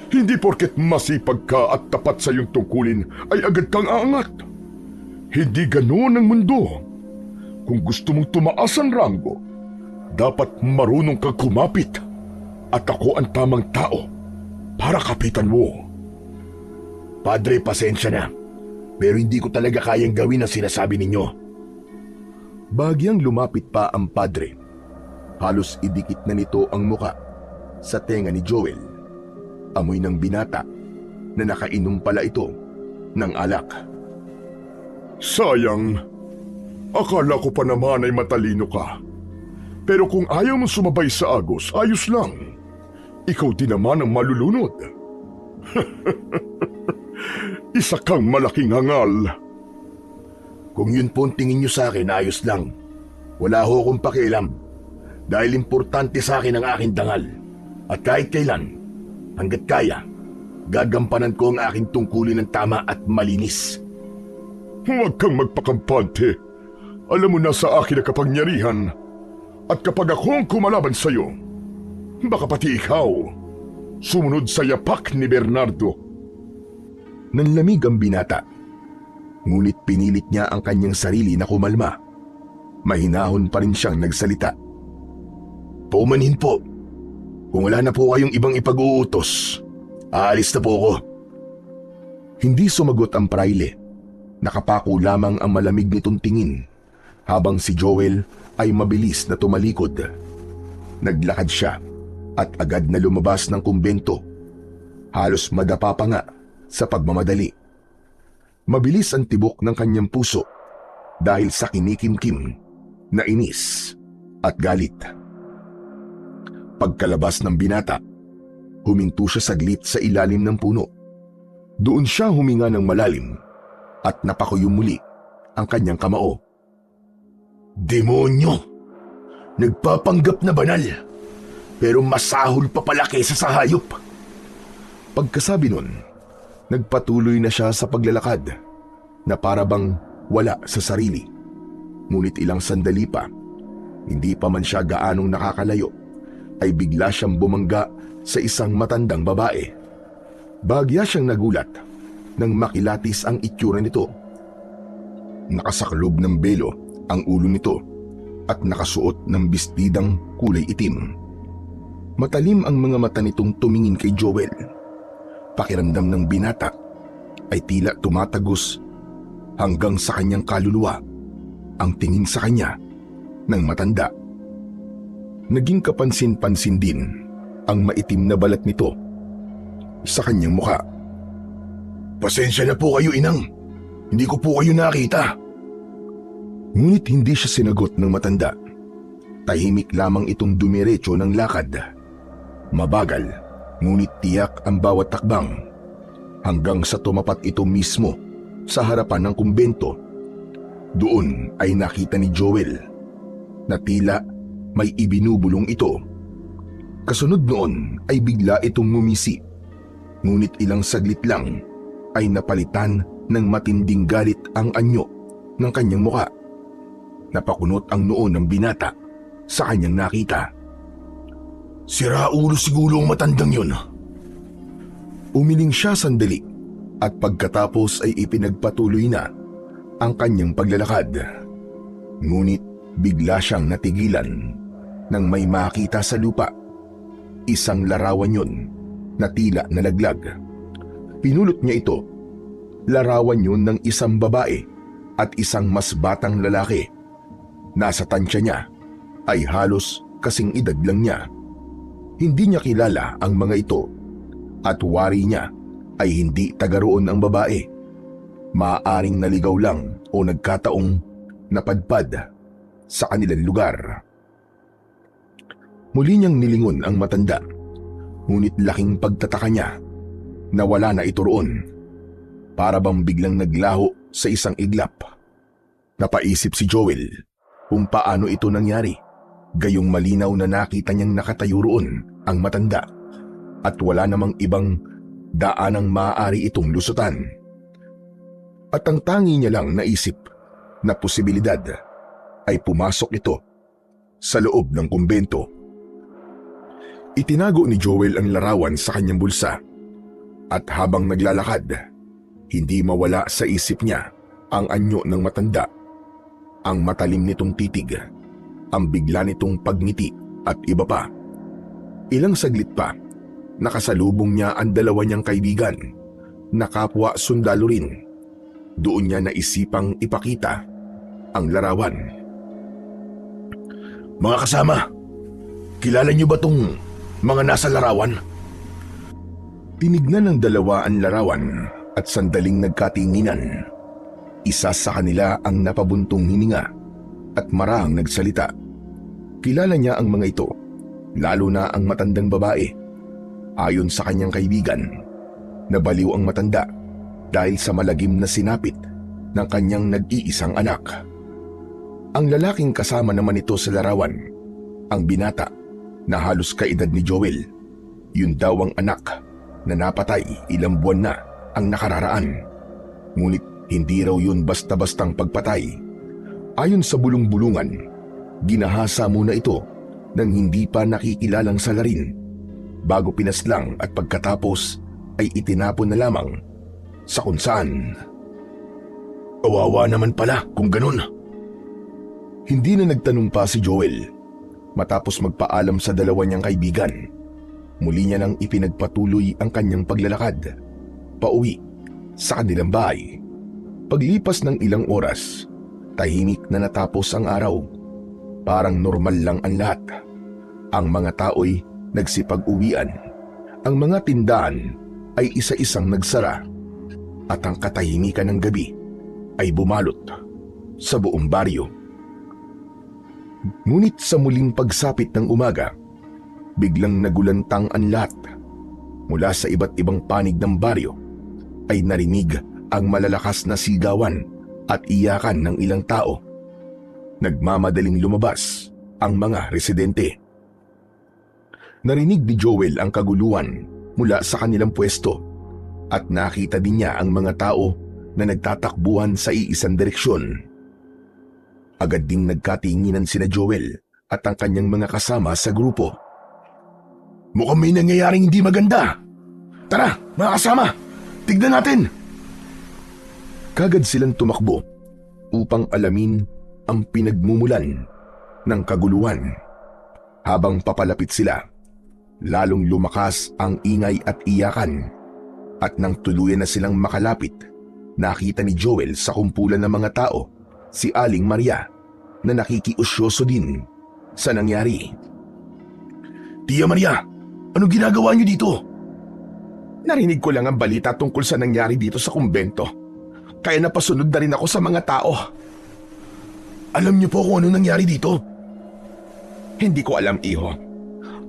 Hindi porket masipag ka at tapat sa iyong tungkulin ay agad kang aangat. Hindi ganoon ang mundo. Kung gusto mong tumaas ang ranggo, dapat marunong kang kumapit at ako ang tamang tao para kapitan mo. Padre, pasensya na. Pero hindi ko talaga kayang gawin ang sinasabi ninyo. Bagyang lumapit pa ang padre. Halos idikit na nito ang muka sa tenga ni Joel. Amoy ng binata na nakainom pala ito ng alak. Sayang. Akala ko pa naman ay matalino ka. Pero kung ayaw mo sumabay sa agos, ayos lang. Ikaw din naman ang malulunod. Isa kang malaking hangal. Kung yun po ang tingin nyo sa akin, ayos lang. Wala ho akong pakialam. Dahil importante sa akin ang aking dangal. At kahit kailan, hanggat kaya, gagampanan ko ang aking tungkulin ng tama at malinis. Huwag kang magpakampante. Alam mo na sa akin ang kapangyarihan. At kapag ako ang kumalaban sa iyo, baka pati ikaw sumunod sa yapak ni Bernardo. Nanlamig ang binata. Ngunit pinilit niya ang kanyang sarili na kumalma. Mahinahon pa rin siyang nagsalita. Paumanhin po. Kung wala na po kayong ibang ipag-uutos, aalis na po ako. Hindi sumagot ang praile. Nakapako lamang ang malamig nitong tingin habang si Joel ay mabilis na tumalikod. Naglakad siya at agad na lumabas ng kumbento. Halos madapa pa nga sa pagmamadali. Mabilis ang tibok ng kanyang puso dahil sa kinikimkim na inis at galit. Pagkalabas ng binata, huminto siya saglit sa ilalim ng puno. Doon siya huminga ng malalim at napakuyong muli ang kanyang kamao. Demonyo! Nagpapanggap na banal, pero masahol pa pala kaysa sa hayop. Pagkasabi nun, nagpatuloy na siya sa paglalakad na para bang wala sa sarili. Ngunit ilang sandali pa, hindi pa man siya gaanong nakakalayo, ay bigla siyang bumangga sa isang matandang babae. Bagya siyang nagulat nang makilatis ang itsura nito. Nakasaklob ng belo ang ulo nito at nakasuot ng bestidang kulay itim. Matalim ang mga mata nitong tumingin kay Joel. Pakiramdam ng binata ay tila tumatagos hanggang sa kanyang kaluluwa ang tingin sa kanya ng matanda. Naging kapansin-pansin din ang maitim na balat nito sa kanyang mukha. Pasensya na po kayo, inang. Hindi ko po kayo nakita. Ngunit hindi siya sinagot ng matanda. Tahimik lamang itong dumiretso ng lakad. Mabagal, ngunit tiyak ang bawat takbang hanggang sa tumapat ito mismo sa harapan ng kumbento. Doon ay nakita ni Joel na tila may ibinubulong ito. Kasunod noon ay bigla itong ngumisi. Ngunit ilang saglit lang ay napalitan ng matinding galit ang anyo ng kanyang muka. Napakunot ang noo ng binata sa kanyang nakita. Siraulo siguro ang matandang yun. Umiling siya sandali at pagkatapos ay ipinagpatuloy na ang kanyang paglalakad. Ngunit bigla siyang natigilan nang may makita sa lupa. Isang larawan yun na tila nalaglag. Pinulot niya ito. Larawan yun ng isang babae at isang mas batang lalaki. Nasa tansya niya ay halos kasing edad lang niya. Hindi niya kilala ang mga ito at wari niya ay hindi taga roon ang babae. Maaaring naligaw lang o nagkataong napadpad sa kanilang lugar. Muli niyang nilingon ang matanda, ngunit laking pagtataka niya na wala na ito roon, para bang biglang naglaho sa isang iglap. Napaisip si Joel kung paano ito nangyari, gayong malinaw na nakita niyang nakatayo roon ang matanda at wala namang ibang daanang maaari itong lusutan. At ang tangi niya lang naisip na posibilidad ay pumasok ito sa loob ng kumbento. Itinago ni Joel ang larawan sa kanyang bulsa at habang naglalakad, hindi mawala sa isip niya ang anyo ng matanda, ang matalim nitong titig, ang bigla nitong pagngiti at iba pa. Ilang saglit pa, nakasalubong niya ang dalawa niyang kaibigan na kapwa sundalo rin. Doon niya naisipang ipakita ang larawan. "Mga kasama, kilala niyo ba tong mga nasa larawan?" Tinignan ng dalawa ang larawan at sandaling nagkatinginan. Isa sa kanila ang napabuntong hininga at marahang nagsalita. Kilala niya ang mga ito, lalo na ang matandang babae. Ayon sa kanyang kaibigan, nabaliw ang matanda dahil sa malagim na sinapit ng kanyang nag-iisang anak. Ang lalaking kasama naman ito sa larawan, ang binata na halos kaedad ni Joel. Yun daw ang anak na napatay ilang buwan na ang nakararaan. Ngunit hindi raw yun basta-bastang pagpatay. Ayon sa bulong-bulungan, ginahasa muna ito ng hindi pa nakikilalang salarin bago pinaslang at pagkatapos ay itinapon na lamang sa kung saan. Kawawa naman pala kung ganun. Hindi na nagtanong pa si Joel matapos magpaalam sa dalawa niyang kaibigan. Muli niya nang ipinagpatuloy ang kanyang paglalakad pauwi sa kanilang bahay. Paglipas ng ilang oras, tahimik na natapos ang araw. Parang normal lang ang lahat. Ang mga tao'y nagsipag-uwian. Ang mga tindahan ay isa-isang nagsara. At ang katahimikan ng gabi ay bumalot sa buong baryo. Ngunit sa muling pagsapit ng umaga, biglang nagulantang ang lahat. Mula sa iba't ibang panig ng baryo ay narinig ang malalakas na sigawan at iyakan ng ilang tao. Nagmamadaling lumabas ang mga residente. Narinig ni Joel ang kaguluhan mula sa kanilang pwesto at nakita din niya ang mga tao na nagtatakbuhan sa iisang direksyon. Agad ding nagkatinginan sina Joel at ang kanyang mga kasama sa grupo. "Mukhang may nangyayaring hindi maganda. Tara, mga kasama, tignan natin!" Kagad silang tumakbo upang alamin ang pinagmumulan ng kaguluhan. Habang papalapit sila, lalong lumakas ang ingay at iyakan. At nang tuluyan na silang makalapit, nakita ni Joel sa kumpulan ng mga tao si Aling Maria na nakikiusyoso din sa nangyari. "Tia Maria, anong ginagawa niyo dito?" "Narinig ko lang ang balita tungkol sa nangyari dito sa kumbento. Kaya napasunod na rin ako sa mga tao." "Alam niyo po kung anong nangyari dito?" "Hindi ko alam, iho.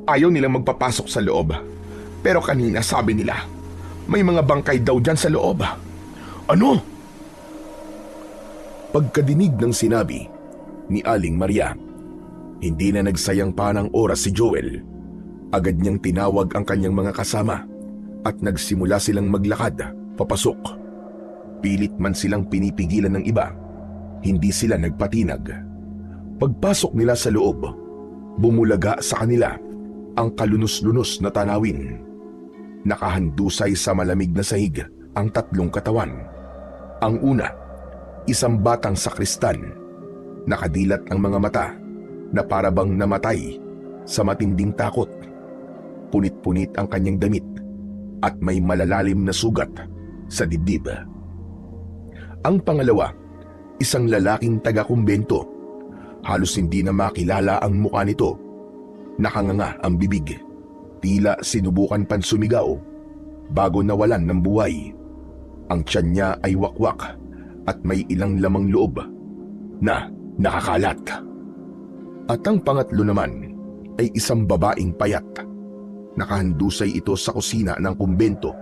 Ayaw nilang magpapasok sa loob. Pero kanina sabi nila, may mga bangkay daw dyan sa loob." "Ano?" Pagkadinig ng sinabi ni Aling Maria, hindi na nagsayang pa ng oras si Joel. Agad niyang tinawag ang kanyang mga kasama at nagsimula silang maglakad papasok. Pilit man silang pinipigilan ng iba, hindi sila nagpatinag. Pagpasok nila sa loob, bumulaga sa kanila ang kalunos-lunos na tanawin. Nakahandusay sa malamig na sahig ang tatlong katawan. Ang una, isang batang sakristan. Nakadilat ang mga mata na parabang namatay sa matinding takot. Punit-punit ang kanyang damit at may malalalim na sugat sa dibdib. Ang pangalawa, isang lalaking taga-kumbento. Halos hindi na makilala ang mukha nito. Nakanganga ang bibig. Tila sinubukan pan sumigaw bago nawalan ng buhay. Ang tiyan niya ay wakwak at may ilang lamang loob na nakakalat. At ang pangatlo naman ay isang babaeng payat. Nakahandusay ito sa kusina ng kumbento.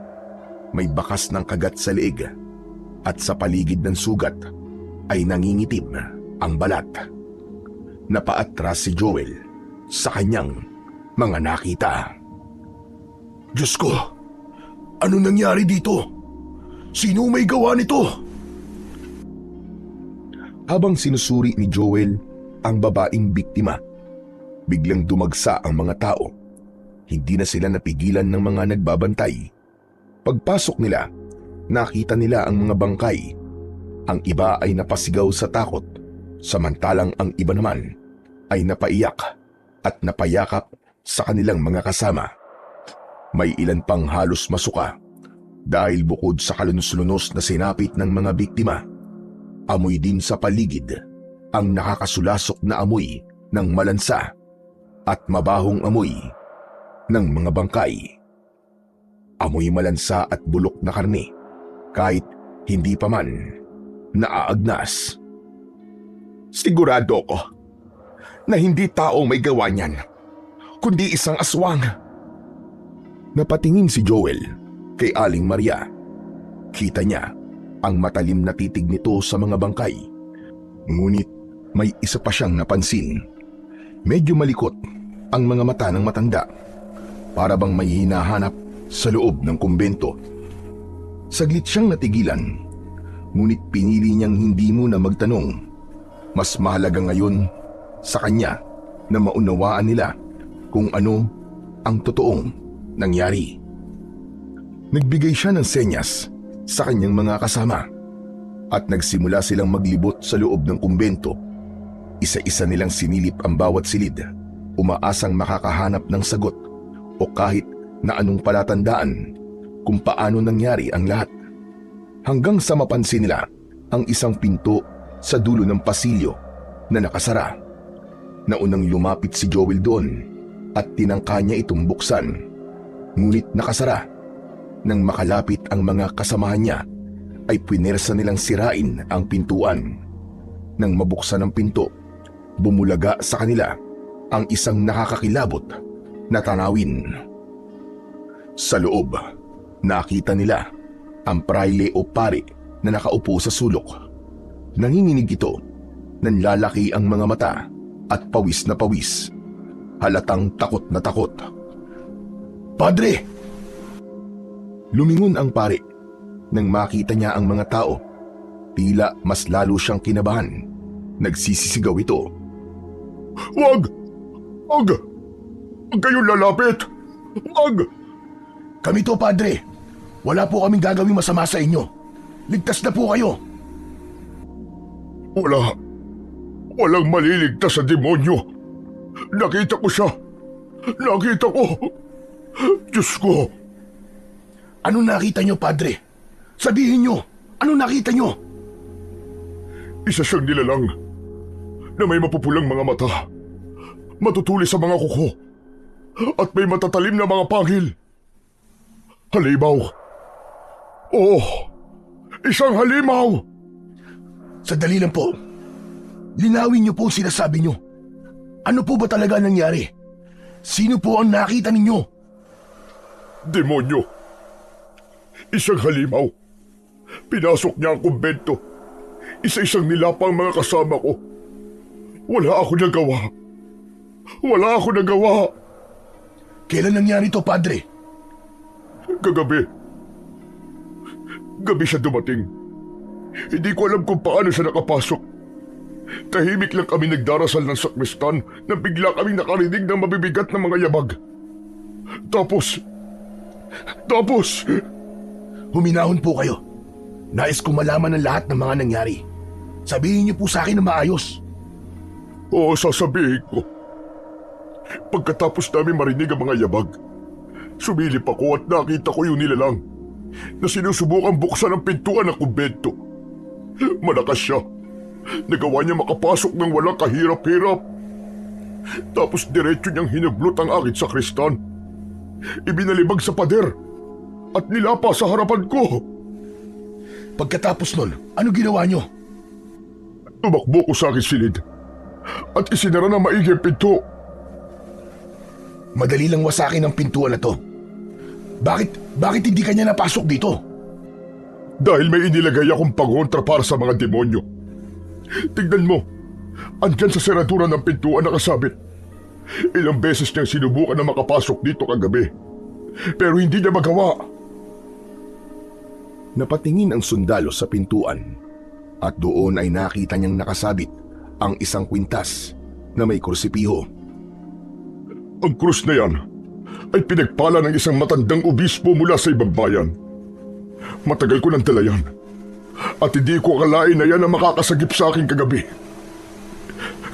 May bakas ng kagat sa leeg at sa paligid ng sugat ay nangingitim ang balat. Napaatras si Joel sa kanyang mga nakita. Diyos ko, ano nangyari dito? Sino may gawa nito? Habang sinusuri ni Joel ang babaeng biktima, biglang dumagsa ang mga tao. Hindi na sila napigilan ng mga nagbabantay. Pagpasok nila, nakita nila ang mga bangkay. Ang iba ay napasigaw sa takot, samantalang ang iba naman ay napaiyak at napayakap sa kanilang mga kasama. May ilan pang halos masuka dahil bukod sa kalunos-lunos na sinapit ng mga biktima, amoy din sa paligid ang nakakasulasok na amoy ng malansa at mabahong amoy ng mga bangkay. Amoy malansa at bulok na karne kahit hindi pa man naaagnas. Sigurado ko na hindi taong may gawa niyan, kundi isang aswang. Napatingin si Joel kay Aling Maria. Kita niya ang matalim na titig nito sa mga bangkay. Ngunit may isa pa siyang napansin. Medyo malikot ang mga mata ng matanda, para bang may hinahanap sa loob ng kumbento. Saglit siyang natigilan, ngunit pinili niyang hindi muna magtanong. Mas mahalaga ngayon sa kanya na maunawaan nila kung ano ang totoong nangyari. Nagbigay siya ng senyas sa kanyang mga kasama at nagsimula silang maglibot sa loob ng kumbento. Isa-isa nilang sinilip ang bawat silid, umaasang makakahanap ng sagot o kahit na anong palatandaan kung paano nangyari ang lahat. Hanggang sa mapansin nila ang isang pinto sa dulo ng pasilyo na nakasara. Naunang lumapit si Joel doon at tinangka niya itong buksan. Ngunit nakasara. Nang makalapit ang mga kasamahan niya, ay puwersa nilang sirain ang pintuan. Nang mabuksan ang pinto, bumulaga sa kanila ang isang nakakakilabot na tanawin. Sa loob, nakita nila ang praile o pare na nakaupo sa sulok. Nanginginig ito, nanlalaki ang mga mata at pawis na pawis. Halatang takot na takot. Padre! Lumingon ang pare nang makita niya ang mga tao. Tila mas lalo siyang kinabahan. Nagsisisigaw ito. Wag! Wag! Huwag kayong lalapit! Wag! Kami to, Padre. Wala po kaming gagawing masama sa inyo. Ligtas na po kayo. Walang maliligtas sa demonyo. Nakita ko siya. Nakita ko. Diyos ko. Ano nakita nyo, Padre? Sabihin nyo, ano nakita nyo? Isa siyang nilalang na may mapupulang mga mata, matutulis sa mga kuko, at may matatalim na mga pangil. Halimaw. Oo, isang halimaw. Sandali lang po. Linawin nyo po ang sinasabi nyo. Ano po ba talaga nangyari? Sino po ang nakita ninyo? Demonyo. Isang halimaw. Pinasok niya ang kumbento. Isa-isang nilapang mga kasama ko. Wala ako nagawa. Kailan nangyari to, Padre? Kagabi. Gabi siya dumating. Hindi ko alam kung paano siya nakapasok. Tahimik lang kami nagdarasal ng sakristan nang bigla kaming nakarinig ng mabibigat na mga yabag. Tapos... Huminahon po kayo. Nais ko malaman ang lahat ng mga nangyari. Sabihin niyo po sa akin na maayos. Oo, sasabihin ko. Pagkatapos namin marinig ang mga yabag, sumilip ako at nakita ko yung nilalang na sinusubukang buksan ang pintuan ng kumbento. Malakas siya. Nagawa niya makapasok ng walang kahirap-hirap. Tapos diretso niyang hinablot ang aking sakristan. Ibinalibag sa pader at nilapa sa harapan ko. Pagkatapos nun, ano ginawa niyo? Tumakbo ko sa aking silid at isinara ng maigi ang pinto. Madali lang wasakin ang pintuan na to. Bakit hindi kanya napasok dito? Dahil may inilagay akong pangontra para sa mga demonyo. Tignan mo, andyan sa seradura ng pintuan nakasabit. Ilang beses niyang sinubukan na makapasok dito kagabi, pero hindi niya magawa. Napatingin ang sundalo sa pintuan at doon ay nakita niyang nakasabit ang isang kwintas na may krusipiho. Ang krus na yan ay pinagpala ng isang matandang obispo mula sa ibang bayan. Matagal ko nang dala yan at hindi ko akalain na yan ang makakasagip sa akin kagabi.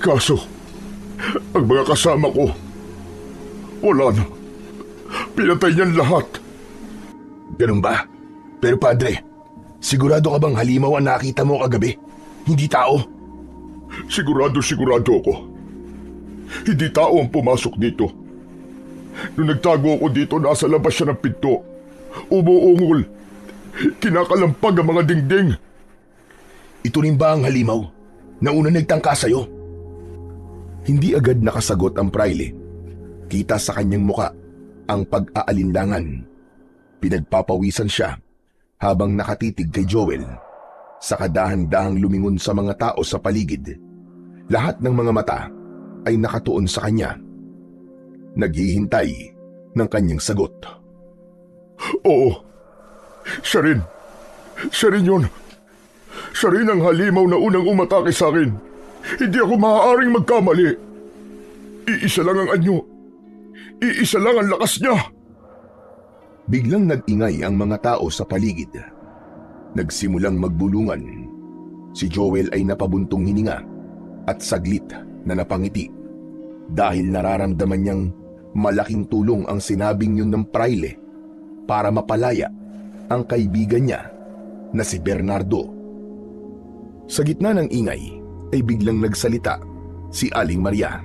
Kaso, ang mga kasama ko, wala na. Pinatay niyan lahat. Ganun ba? Pero padre, sigurado ka bang halimaw ang nakita mo kagabi? Hindi tao? Sigurado ako. Hindi tao ang pumasok dito. Nung nagtago ako dito, nasa labas siya ng pinto. Umuungol. Kinakalampag ang mga dingding. Ito rin ba ang halimaw na una nagtangka sa'yo? Hindi agad nakasagot ang praile. Kita sa kanyang muka ang pag-aalinlangan. Pinagpapawisan siya habang nakatitig kay Joel. Sa kadahan-dahang lumingon sa mga tao sa paligid. Lahat ng mga mata ay nakatuon sa kanya. Naghihintay ng kanyang sagot. Oo, siya rin. Siya rin yun. Siya rin ang halimaw na unang umatake sa akin. Hindi ako maaaring magkamali. Iisa lang ang anyo. Iisa lang ang lakas niya. Biglang nag-ingay ang mga tao sa paligid. Nagsimulang magbulungan. Si Joel ay napabuntong hininga at saglit na napangiti dahil nararamdaman niyang malaking tulong ang sinabing yun ng praile para mapalaya ang kaibigan niya na si Bernardo. Sa gitna ng ingay ay biglang nagsalita si Aling Maria.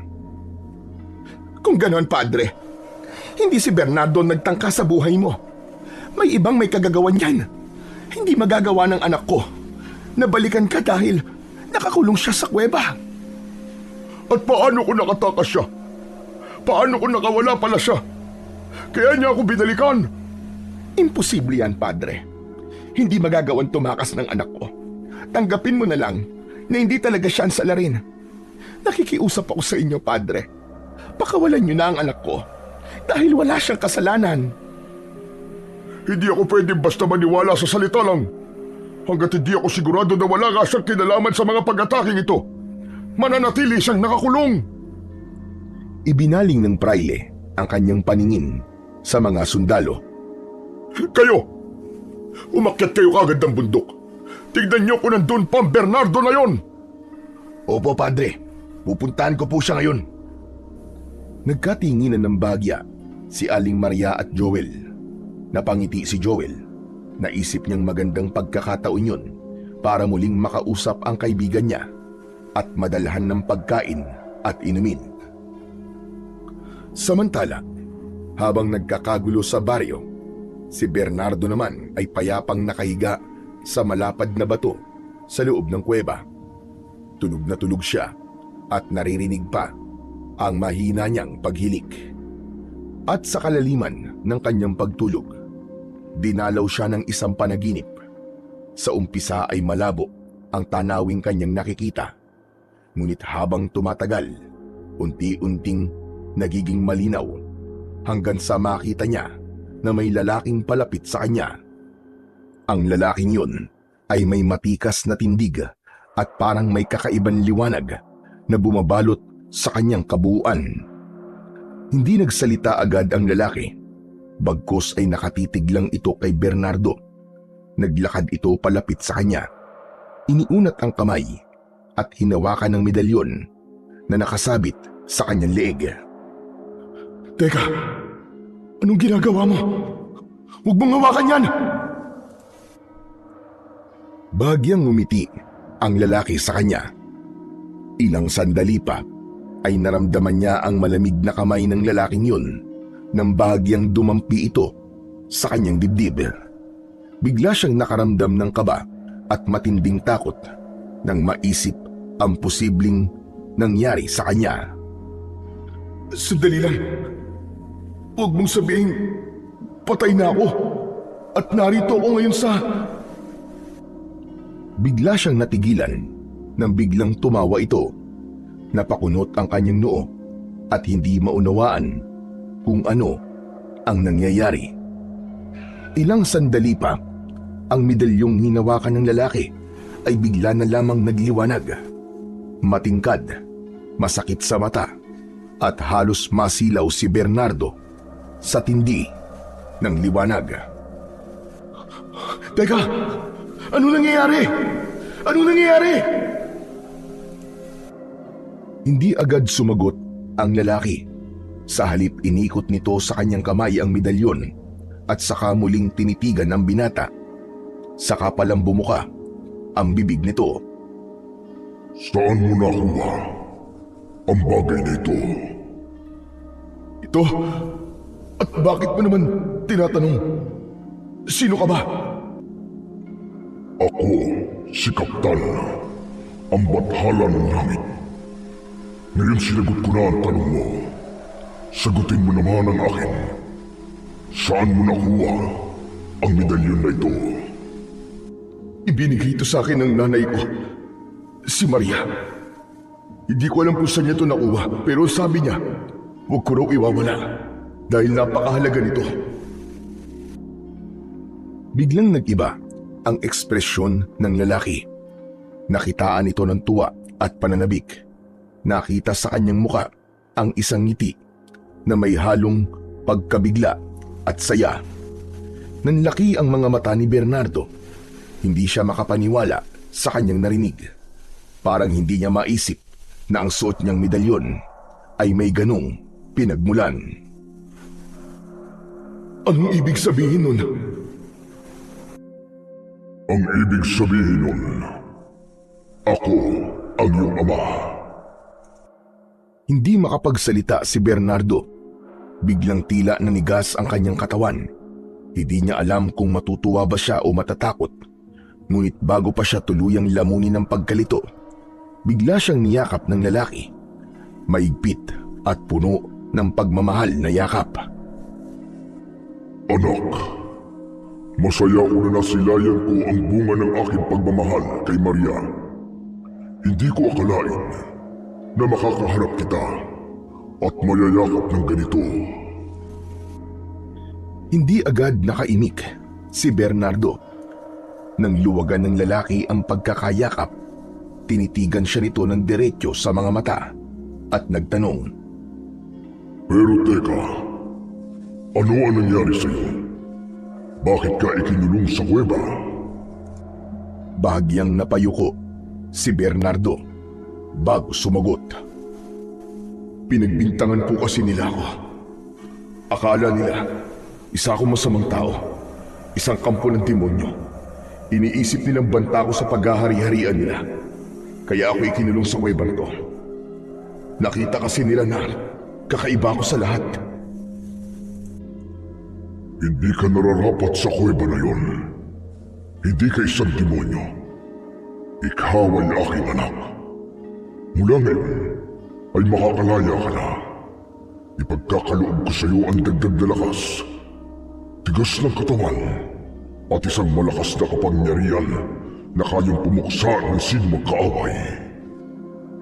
Kung ganon, padre, hindi si Bernardo nagtangka sa buhay mo. May ibang may kagagawan yan. Hindi magagawa ng anak ko. Nabalikan ka dahil nakakulong siya sa kuweba. At paano ko nakatakas siya? Paano ko nakawala pala siya? Kaya niya ako binalikan. Imposible yan, padre. Hindi magagawang tumakas ng anak ko. Tanggapin mo na lang na hindi talaga siya ang salarin. Nakikiusap ako sa inyo, padre. Pakawalan niyo na ang anak ko dahil wala siyang kasalanan. Hindi ako pwedeng basta maniwala sa salita lang. Hanggat hindi ako sigurado na wala nga siyang kinalaman sa mga pag-ataking ito, mananatili siyang nakakulong. Ibinaling ng praile ang kanyang paningin sa mga sundalo. Kayo! Umakyat kayo kagad ng bundok. Tignan niyo kung nandun pa ang Bernardo na yon. Opo, padre. Pupuntahan ko po siya ngayon. Nagkatinginan ng bagya si Aling Maria at Joel. Napangiti si Joel. Naisip niyang magandang pagkakataon yun para muling makausap ang kaibigan niya at madalhan ng pagkain at inumin. Samantala, habang nagkakagulo sa baryo, si Bernardo naman ay payapang nakahiga sa malapad na bato sa loob ng kuweba. Tulog na tulog siya at naririnig pa ang mahina niyang paghilik. At sa kalaliman ng kanyang pagtulog, dinalaw siya ng isang panaginip. Sa umpisa ay malabo ang tanawing kanyang nakikita. Ngunit habang tumatagal, unti-unting nagiging malinaw hanggang sa makita niya na may lalaking palapit sa kanya. Ang lalaking yun ay may matikas na tindig at parang may kakaibang liwanag na bumabalot sa kanyang kabuuan. Hindi nagsalita agad ang lalaki, bagkus ay nakatitig lang ito kay Bernardo. Naglakad ito palapit sa kanya. Iniunat ang kamay at hinawakan ng medalyon na nakasabit sa kanyang leeg. Teka, anong ginagawa mo? Huwag mong hawakan yan! Bagyang ngumiti ang lalaki sa kanya. Ilang sandali pa ay naramdaman niya ang malamig na kamay ng lalaking yun nang bagyang dumampi ito sa kanyang dibdib. Bigla siyang nakaramdam ng kaba at matinding takot nang maisip ang posibleng nangyari sa kanya. Sandali lang. Huwag mong sabihin, patay na ako. At narito ako ngayon sa... Bigla siyang natigilan nang biglang tumawa ito. Napakunot ang kanyang noo at hindi maunawaan kung ano ang nangyayari. Ilang sandali pa, ang medalyong hinawakan ng lalaki ay bigla na lamang nagliwanag. Matingkad, masakit sa mata, at halos masilaw si Bernardo sa tindi ng liwanag. Teka! Ano nangyayari? Ano nangyayari? Hindi agad sumagot ang lalaki. Sa halip inikot nito sa kanyang kamay ang medalyon at saka muling tinitigan ang binata. Saka palang bumuka ang bibig nito. Saan mo nakuha ang bagay na ito? Ito? At bakit mo naman tinatanong? Sino ka ba? Ako, si Kaptan, ang bathala ng langit. Ngayon sinagot ko na ang tanong mo. Sagutin mo naman ang akin. Saan mo nakuha ang medalyon na ito? Ibinigay ito sa akin ng nanay ko, si Maria. Hindi ko alam kung saan niya ito nakuha, pero sabi niya, huwag ko raw iwawala dahil napakahalaga nito. Biglang nag-iba ang ekspresyon ng lalaki. Nakitaan ito ng tuwa at pananabik. Nakita sa kanyang muka ang isang ngiti na may halong pagkabigla at saya. Nanlaki ang mga mata ni Bernardo. Hindi siya makapaniwala sa kanyang narinig. Parang hindi niya maisip na ang suot niyang medalyon ay may ganong pinagmulan. Anong ibig sabihin nun? Ang ibig sabihin nun, ako ang iyong ama. Hindi makapagsalita si Bernardo. Biglang tila nanigas ang kanyang katawan. Hindi niya alam kung matutuwa ba siya o matatakot. Ngunit bago pa siya tuluyang lamunin ng pagkalito, bigla siyang niyakap ng lalaki. Maigpit at puno ng pagmamahal na yakap. Anak, masaya ko na nasilayan ko ang bunga ng aking pagmamahal kay Maria. Hindi ko akalain na makakaharap kita at mayayakap ng ganito. Hindi agad nakaimik si Bernardo. Nang luwagan ng lalaki ang pagkakayakap, tinitigan siya nito ng diretsyo sa mga mata at nagtanong. Pero teka, ano ang nangyari sa'yo? Bakit ka ikinulong sa kuweba? Bahagyang napayuko si Bernardo bago sumagot. Pinagbintangan po kasi nila ako. Akala nila, isa akong masamang tao, isang kampo ng demonyo. Iniisip nilang banta ko sa paghahari-harian nila. Kaya ako ikinulong sa kuweba na to. Nakita kasi nila na kakaiba ako sa lahat. Hindi ka nararapat sa kuweba na yon. Hindi ka isang demonyo. Ikaw ay aking anak. Mula ngayon ay makakalaya ka na. Ipagkakaloob ko sa iyo ang dagdag na lakas, tigas ng katawan, at isang malakas na kapangyarihan na kayang pumuksa ng sino magkaaway.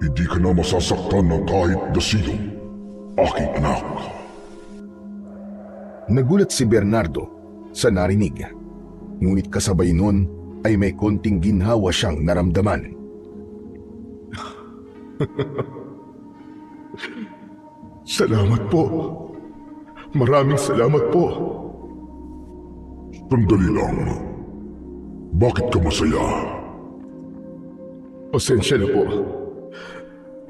Hindi ka na masasaktan ng kahit na sino, aking anak. Nagulat si Bernardo sa narinig. Ngunit kasabay nun ay may konting ginhawa siyang naramdaman. Salamat po. Maraming salamat po. Sandali lang. Bakit ka masaya? Pasensya na po.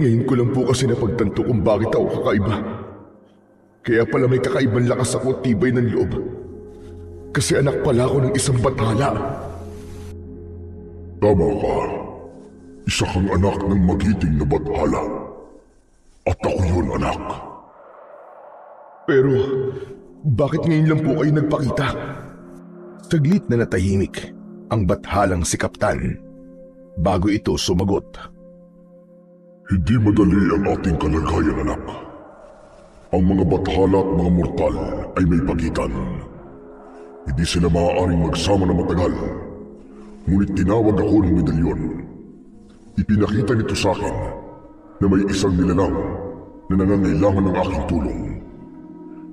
Ngayon ko lang po kasi napagtanto kung bakit ako kakaiba. Kaya pala may kakaibang lakas ako at tibay ng loob. Kasi anak pala ako ng isang bathala. Tama ka. Isa kang anak ng magiting na bathala. At ako yun, anak. Pero, bakit ngayon lang po kayo nagpakita? Saglit na natahimik ang bathalang si Kaptan bago ito sumagot. Hindi madali ang ating kalagayan, anak. Ang mga bathala at mga mortal ay may pagitan. Hindi sila maaaring magsama na matagal. Ngunit tinawag ako ng medalyon. Ipinakita nito sa akin na may isang nilalang na nangangailangan ng aking tulong.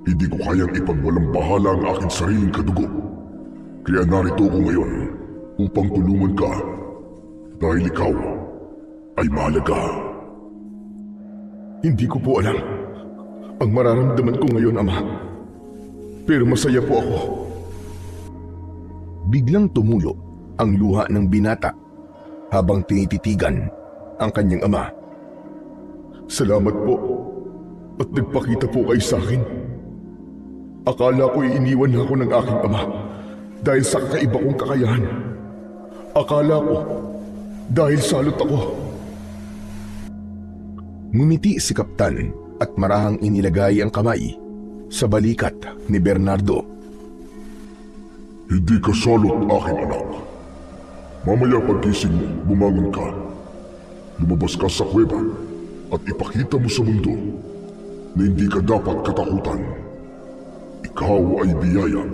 Hindi ko kayang ipagwalang bahala ang aking sariling kadugo. Kaya narito ako ngayon upang tulungan ka dahil ikaw ay mahalaga. Hindi ko po alam ang mararamdaman ko ngayon, Ama. Pero masaya po ako. Biglang tumulo ang luha ng binata habang tinititigan ang kanyang ama. Salamat po at nagpakita po kayo sa akin. Akala ko iniwan na ako ng aking ama dahil sa kakaiba kong kakayahan. Akala ko dahil salot ako. Ngumiti si Kaptan at marahang inilagay ang kamay sa balikat ni Bernardo. Hindi ka salot, aking anak. Mamaya paggising mo, bumangon ka. Lumabas ka sa kuweba at ipakita mo sa mundo na hindi ka dapat katakutan. Ikaw ay biyaya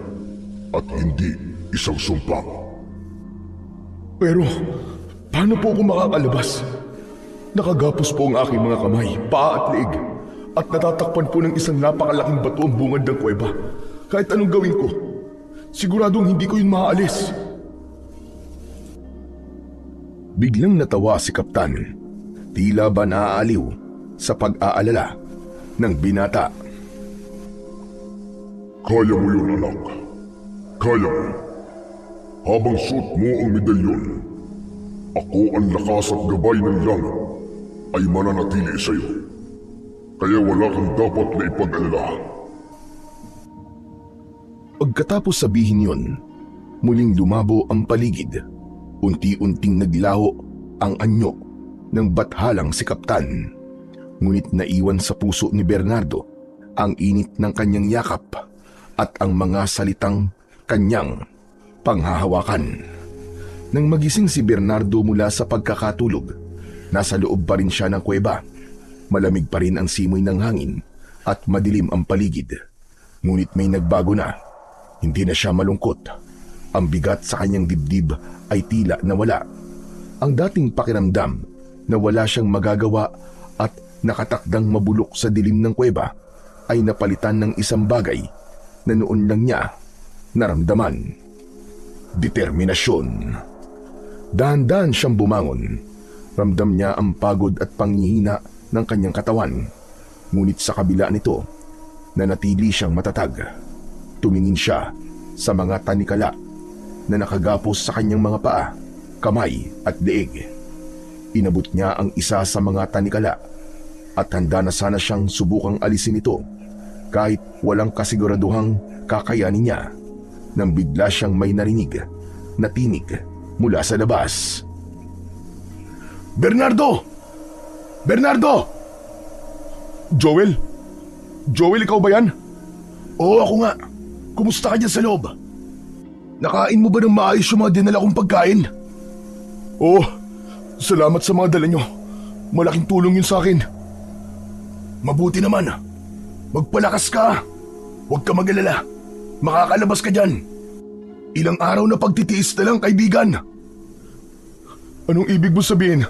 at hindi isang sumpa. Pero paano po ako makakalabas? Nakagapos po ang aking mga kamay, paa at leeg, at natatakpan po ng isang napakalaking bato ang bungad ng kuweba. Kahit anong gawin ko, siguradong hindi ko yun maaalis. Biglang natawa si Kaptan, tila ba naaaliw sa pag-aalala ng binata. Kaya mo yun, anak. Kaya mo. Habang suot mo ang medalyon, ako ang lakas at gabay ng langit ay mananatili sa iyo. Kaya wala kang dapat na ipag-alala. Pagkatapos sabihin yun, muling lumabo ang paligid. Unti-unting naglaho ang anyo ng bathalang si Kaptan. Ngunit naiwan sa puso ni Bernardo ang init ng kanyang yakap at ang mga salitang kanyang panghahawakan. Nang magising si Bernardo mula sa pagkakatulog, nasa loob pa rin siya ng kuweba. Malamig pa rin ang simoy ng hangin at madilim ang paligid. Ngunit may nagbago na. Hindi na siya malungkot. Ang bigat sa kanyang dibdib ay tila nawala. Ang dating pakiramdam na wala siyang magagawa at nakatakdang mabulok sa dilim ng kuweba ay napalitan ng isang bagay na noon lang niya naramdaman. Determinasyon. Dahan-dahan siyang bumangon. Ramdam niya ang pagod at panghihina ng kanyang katawan. Ngunit sa kabila nito, nanatili siyang matatag. Tumingin siya sa mga tanikala na nakagapos sa kanyang mga paa, kamay at leeg. Inabot niya ang isa sa mga tanikala at handa na sana siyang subukang alisin ito kahit walang kasiguraduhang kakayanin niya nang bigla siyang may narinig na tinig mula sa labas. Bernardo! Bernardo! Joel? Joel, ikaw ba yan? Oo, ako nga. Kumusta ka dyan sa loob? Nakain mo ba ng maayos yung mga dinala kong pagkain? Oo, salamat sa mga dala nyo. Malaking tulong yun sa akin. Mabuti naman. Magpalakas ka. Huwag ka mag-alala. Makakalabas ka dyan. Ilang araw na pagtitiis na lang, kaibigan. Anong ibig mo sabihin?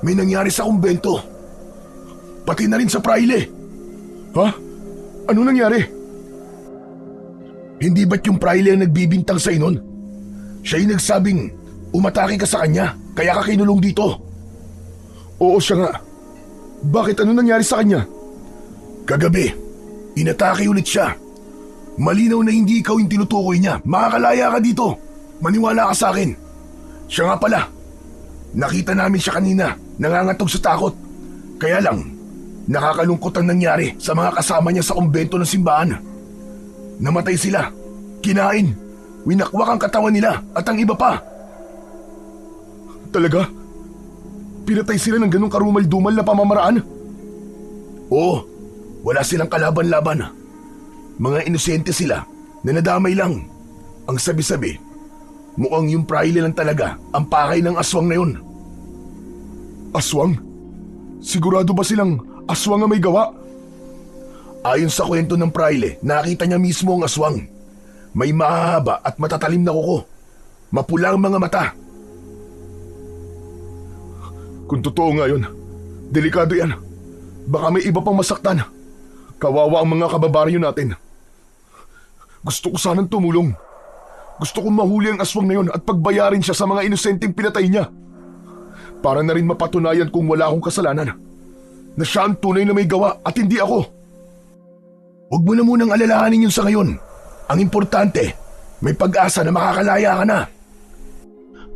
May nangyari sa kumbento. Pati na rin sa praile. Ha? Ano nangyari? Hindi ba't yung praile ang nagbibintang sa'yo nun? Siya yung nagsabing umatake ka sa kanya, kaya ka kinulong dito. Oo, siya nga. Bakit, ano nangyari sa kanya? Kagabi, inatake ulit siya. Malinaw na hindi ikaw yung tinutukoy niya. Makakalaya ka dito. Maniwala ka sa akin. Siya nga pala. Nakita namin siya kanina, nangangatog sa takot. Kaya lang, nakakalungkot ang nangyari sa mga kasama niya sa kumbento ng simbahan. Namatay sila, kinain, winakwak ang katawan nila at ang iba pa. Talaga? Pinatay sila ng ganong karumal-dumal na pamamaraan? Oo, wala silang kalaban-laban. Mga inosente sila na nadamay lang. Ang sabi-sabi, mukhang yung praile lang talaga ang pakay ng aswang na yun. Aswang? Sigurado ba silang aswang ang may gawa? Ayon sa kwento ng praile, nakita niya mismo ang aswang. May mahahaba at matatalim na kuko. Mapula ang mga mata. Kung totoo nga yun, delikado yan. Baka may iba pang masaktan. Kawawa ang mga kababaryo natin. Gusto ko sanang tumulong. Gusto kong mahuli ang aswang na yun at pagbayarin siya sa mga inosenteng pinatay niya. Para na rin mapatunayan kung wala akong kasalanan. Na siya ang tunay na may gawa at hindi ako. Huwag mo na munang alalahanin yun sa ngayon. Ang importante, may pag-asa na makakalaya ka na.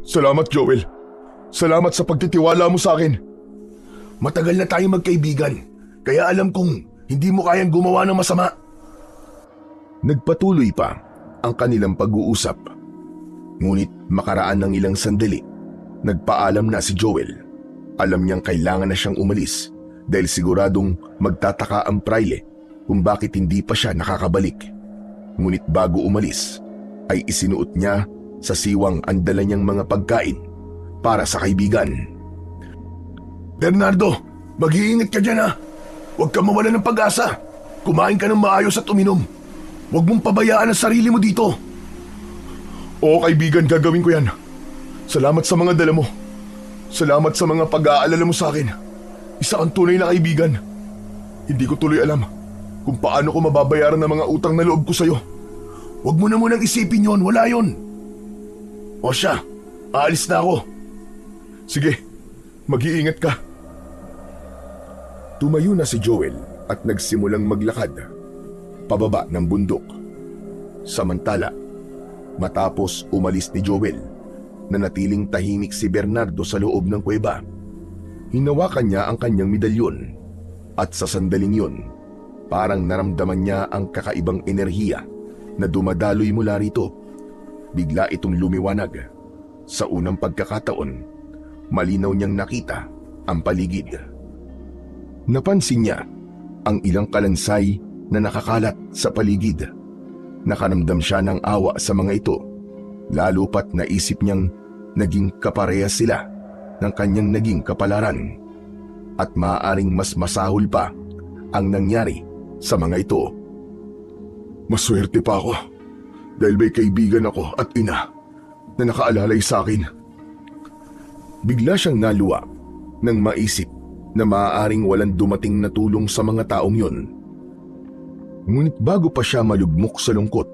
Salamat, Joel. Salamat sa pagtitiwala mo sa akin. Matagal na tayong magkaibigan, kaya alam kong hindi mo kayang gumawa ng masama. Nagpatuloy pa ang kanilang pag-uusap. Ngunit makaraan ng ilang sandali, nagpaalam na si Joel. Alam niyang kailangan na siyang umalis dahil siguradong magtataka ang praile kung bakit hindi pa siya nakakabalik. Ngunit bago umalis, ay isinuot niya sa siwang ang dala niyang mga pagkain para sa kaibigan. Bernardo, mag-iingat ka dyan ha. Huwag ka mawala ng pag-asa. Kumain ka ng maayos at uminom. Huwag mong pabayaan ang sarili mo dito. Oo kaibigan, gagawin ko yan. Salamat sa mga dala mo. Salamat sa mga pag-aalala mo sa akin. Isa kang tunay na kaibigan. Hindi ko tuloy alam kung paano ko mababayaran ng mga utang na loob ko sa'yo. Huwag mo na munang isipin yon, wala yon. O siya, aalis na ako. Sige, mag-iingat ka. Tumayo na si Joel at nagsimulang maglakad pababa ng bundok. Samantala, matapos umalis ni Joel, nanatiling tahimik si Bernardo sa loob ng kuweba. Hinawakan niya ang kanyang medalyon at sa sandaling yun, parang naramdaman niya ang kakaibang enerhiya na dumadaloy mula rito. Bigla itong lumiwanag. Sa unang pagkakataon, malinaw niyang nakita ang paligid. Napansin niya ang ilang kalansay na nakakalat sa paligid. Nakaramdam siya ng awa sa mga ito, lalo pat naisip niyang naging kaparehas sila ng kanyang naging kapalaran. At maaaring mas masahol pa ang nangyari sa mga ito. Maswerte pa ako dahil may kaibigan ako at ina na nakaalalay sa akin. Bigla siyang naluwa nang maisip na maaaring walang dumating na tulong sa mga taong yon. Ngunit bago pa siya malugmok sa lungkot,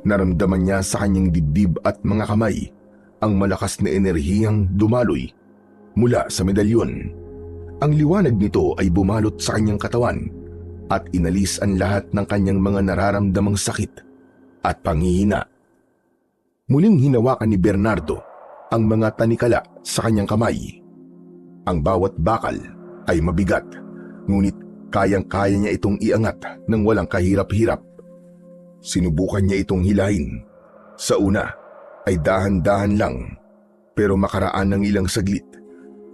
naramdaman niya sa kanyang dibdib at mga kamay ang malakas na enerhiyang dumaloy mula sa medalyon. Ang liwanag nito ay bumalot sa kanyang katawan at inalis ang lahat ng kanyang mga nararamdamang sakit at panghihina. Muling hinawakan ni Bernardo ang mga tanikala sa kanyang kamay. Ang bawat bakal ay mabigat, ngunit kayang-kaya niya itong iangat ng walang kahirap-hirap. Sinubukan niya itong hilahin. Sa una ay dahan-dahan lang, pero makaraan ng ilang saglit,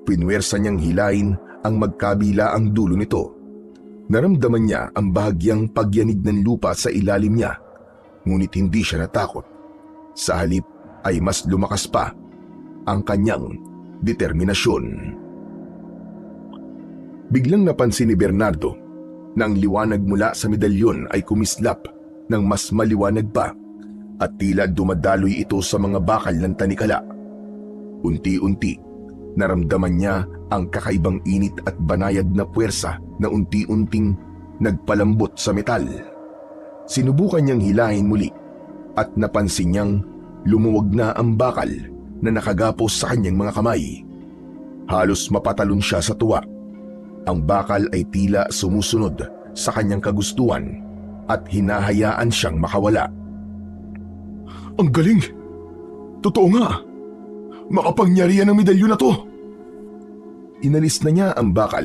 pinwersa niyang hilahin ang magkabila ang dulo nito. Naramdaman niya ang bahagyang pagyanig ng lupa sa ilalim niya, ngunit hindi siya natakot. Sa halip ay mas lumakas pa ang kanyang determinasyon. Biglang napansin ni Bernardo na ang liwanag mula sa medalyon ay kumislap ng mas maliwanag pa at tila dumadaloy ito sa mga bakal ng tanikala. Unti-unti, naramdaman niya ang kakaibang init at banayad na puwersa na unti-unting nagpalambot sa metal. Sinubukan niyang hilahin muli at napansin niyang lumuwag na ang bakal na nakagapos sa kanyang mga kamay. Halos mapatalon siya sa tuwa. Ang bakal ay tila sumusunod sa kanyang kagustuhan at hinahayaan siyang makawala. Ang galing! Totoo nga! Makapangyarihan ang medalyon na to! Inalis na niya ang bakal.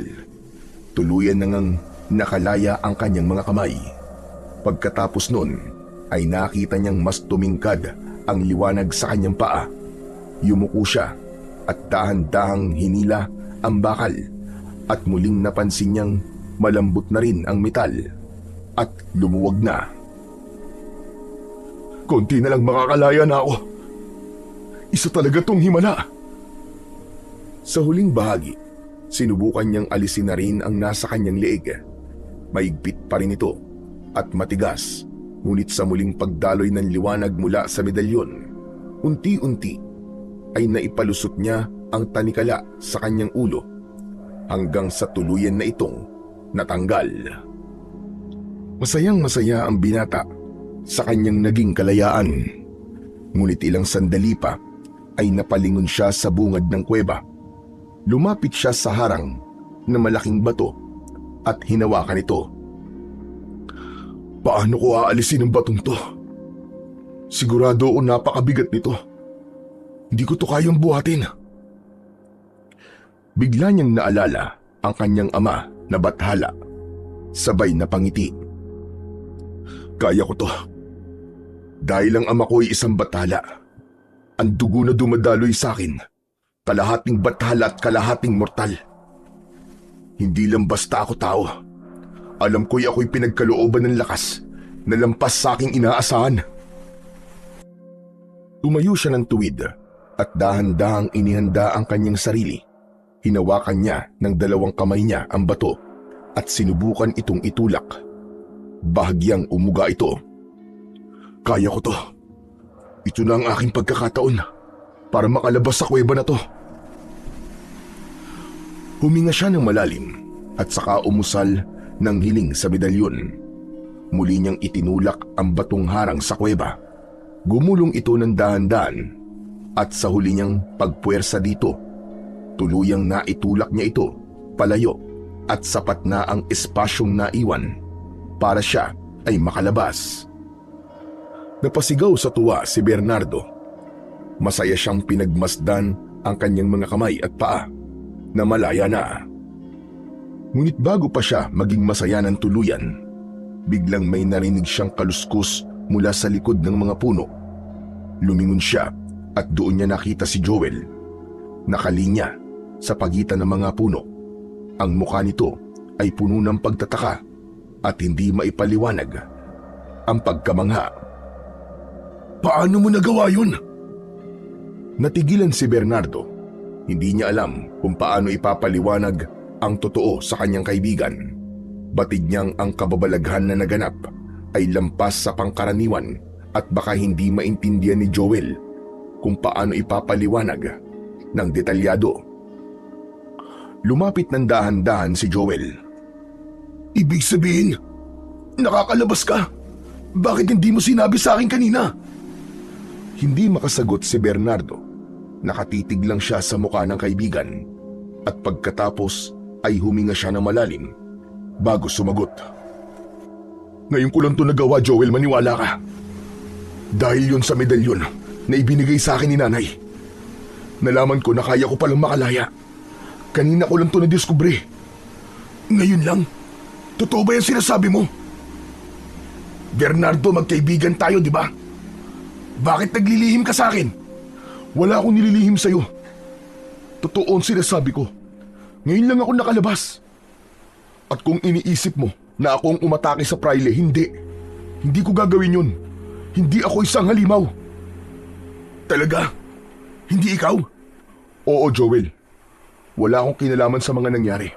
Tuluyan na ngang nakalaya ang kanyang mga kamay. Pagkatapos nun, ay nakita niyang mas tumingkad ang liwanag sa kanyang paa. Yumuko siya at dahan-dahang hinila ang bakal at muling napansin niyang malambot na rin ang metal at lumuwag na. Konti na lang makakalaya na ako. Isa talaga tong himala. Sa huling bahagi, Sinubukan niyang alisin na rin ang nasa kanyang leeg. Maigpit pa rin ito at matigas, ngunit sa muling pagdaloy ng liwanag mula sa medalyon, unti-unti ay naipalusot niya ang tanikala sa kanyang ulo hanggang sa tuluyan na itong natanggal. Masayang masaya ang binata sa kanyang naging kalayaan, ngunit ilang sandali pa ay napalingon siya sa bungad ng kuweba. Lumapit siya sa harang na malaking bato at hinawakan ito. Paano ko aalisin ang batong to? Sigurado o napakabigat nito. Hindi ko to kayang buhatin. Bigla niyang naalala ang kanyang ama na bathala. Sabay na pangiti. Kaya ko to. Dahil ang ama ko ay isang bathala. Ang dugo na dumadaloy sa akin, kalahating bathala at kalahating mortal. Hindi lang basta ako tao. Alam ko'y ako'y pinagkalooban ng lakas na lampas sa aking inaasahan. Tumayo siya ng tuwid at dahan-dahang inihanda ang kanyang sarili. Hinawakan niya ng dalawang kamay niya ang bato at sinubukan itong itulak. Bahagyang umuga ito. Kaya ko to. Ito na ang aking pagkakataon para makalabas sa kuweba na to. Huminga siya ng malalim at saka umusal ng hiling sa medalyon. Muli niyang itinulak ang batong harang sa kuweba. Gumulong ito ng dahan-dahan at sa huli niyang pagpuwersa dito, tuluyang naitulak niya ito palayo at sapat na ang espasyong naiwan para siya ay makalabas. Napasigaw sa tuwa si Bernardo. Masaya siyang pinagmasdan ang kanyang mga kamay at paa na malaya na. Ngunit bago pa siya maging masaya ng tuluyan, biglang may narinig siyang kaluskus mula sa likod ng mga puno. Lumingon siya at doon niya nakita si Joel. Nakalinya sa pagitan ng mga puno. Ang mukha nito ay puno ng pagtataka at hindi maipaliwanag ang pagkamangha. Paano mo nagawa yun? Natigilan si Bernardo. Hindi niya alam kung paano ipapaliwanag ang totoo sa kanyang kaibigan. Batid niyang ang kababalaghan na naganap ay lampas sa pangkaraniwan at baka hindi maintindihan ni Joel kung paano ipapaliwanag ng detalyado. Lumapit ng dahan-dahan si Joel. Ibig sabihin, nakakalabas ka? Bakit hindi mo sinabi sa akin kanina? Hindi makasagot si Bernardo. Nakatitig lang siya sa mukha ng kaibigan at pagkatapos ay huminga siya ng malalim bago sumagot. Ngayon ko lang ito nagawa, Joel, maniwala ka. Dahil yun sa medalyon na ibinigay sa akin ni nanay. Nalaman ko na kaya ko palang makalaya. Kanina ko lang ito nadiskubre. Ngayon lang, totoo ba yung sinasabi mo? Bernardo, magkaibigan tayo, di ba? Bakit naglilihim ka sa akin? Wala akong nililihim sa'yo. Totoo ang sinasabi ko. Ngayon lang ako nakalabas. At kung iniisip mo na ako ang umatake sa praile, hindi. Hindi ko gagawin yun. Hindi ako isang halimaw. Talaga? Hindi ikaw? Oo, Joel. Wala akong kinalaman sa mga nangyari.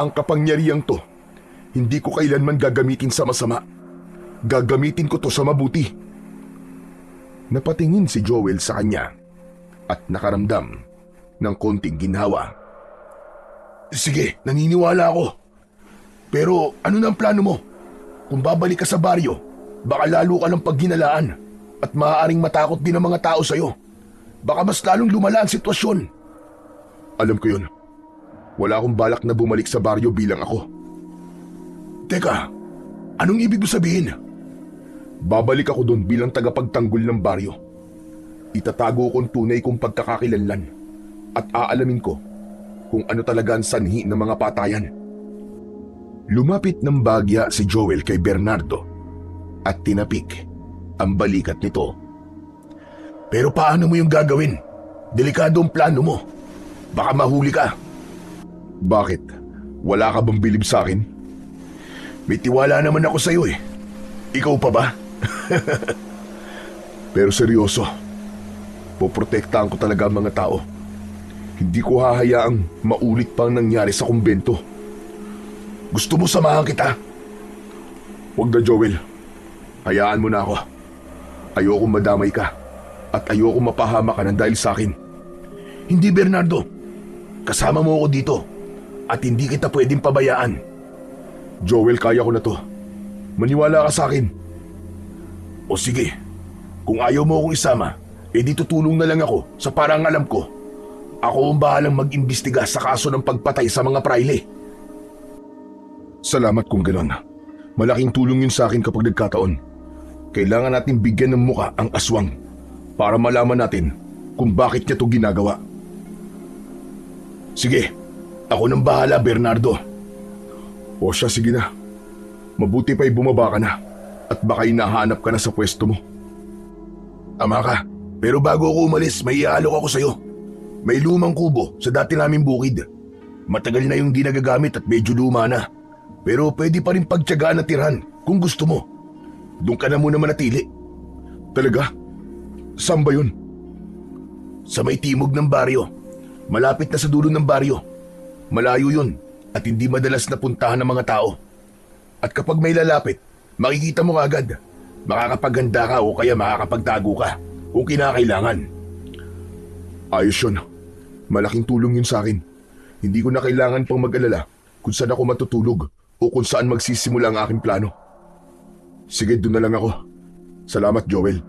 Ang kapangyarihang to, hindi ko kailanman gagamitin sa masama. Gagamitin ko to sa mabuti. Napatingin si Joel sa kanya at nakaramdam ng konting ginhawa. Sige, naniniwala ako. Pero ano na ang plano mo? Kung babalik ka sa baryo, baka lalo ka ng pagginalaan at maaaring matakot din ang mga tao sa'yo. Baka mas lalong lumala ang sitwasyon. Alam ko yun. Wala akong balak na bumalik sa baryo bilang ako. Teka, anong ibig mo sabihin? Babalik ako doon bilang tagapagtanggol ng baryo. Itatago ko ang tunay kong pagkakakilanlan at aalamin ko kung ano talaga ang sanhi ng mga patayan. Lumapit ng bagya si Joel kay Bernardo at tinapik ang balikat nito. Pero paano mo yung gagawin? Delikado ang plano mo. Baka mahuli ka. Bakit? Wala ka bang bilib sa akin? May tiwala naman ako sa'yo eh. Ikaw pa ba? Pero seryoso, poprotektahan ko talaga ang mga tao. Hindi ko hahayaang maulit pa ang nangyari sa kumbento. Gusto mo samahan kita? Huwag na, Joel. Hayaan mo na ako. Ayokong madamay ka at ayokong mapahama ka ng dahil sa akin. Hindi, Bernardo. Kasama mo ako dito at hindi kita pwedeng pabayaan. Joel, kaya ko na to. Maniwala ka sa akin. O sige, kung ayaw mo akong isama, edi tutulong na lang ako sa parang alam ko. Ako ang bahalang mag-imbestiga sa kaso ng pagpatay sa mga praile. Salamat kung gano'n. Malaking tulong yun sa akin kapag nagkataon. Kailangan natin bigyan ng muka ang aswang para malaman natin kung bakit niya ito ginagawa. Sige, ako nang bahala, Bernardo. O siya, sige na. Mabuti pa'y bumaba ka na at baka hinahanap ka na sa pwesto mo. Tama ka, pero bago ako umalis, may iaalok ako sa'yo. May lumang kubo sa dati naming bukid. Matagal na yung di nagagamit at medyo luma na. Pero pwede pa rin pagtiyagaan na tirhan kung gusto mo. Doon ka na muna manatili. Talaga? Saan ba yun? Sa may timog ng baryo. Malapit na sa dulo ng baryo. Malayo yun at hindi madalas napuntahan ng mga tao. At kapag may lalapit, makikita mo agad. Makakapaghanda ka o kaya makakapagtago ka kung kinakailangan. Ayos yun. Malaking tulong yun sa akin. Hindi ko na kailangan pang mag-alala kung saan ako matutulog o kung saan magsisimula ang aking plano. Sige, doon na lang ako. Salamat, Joel.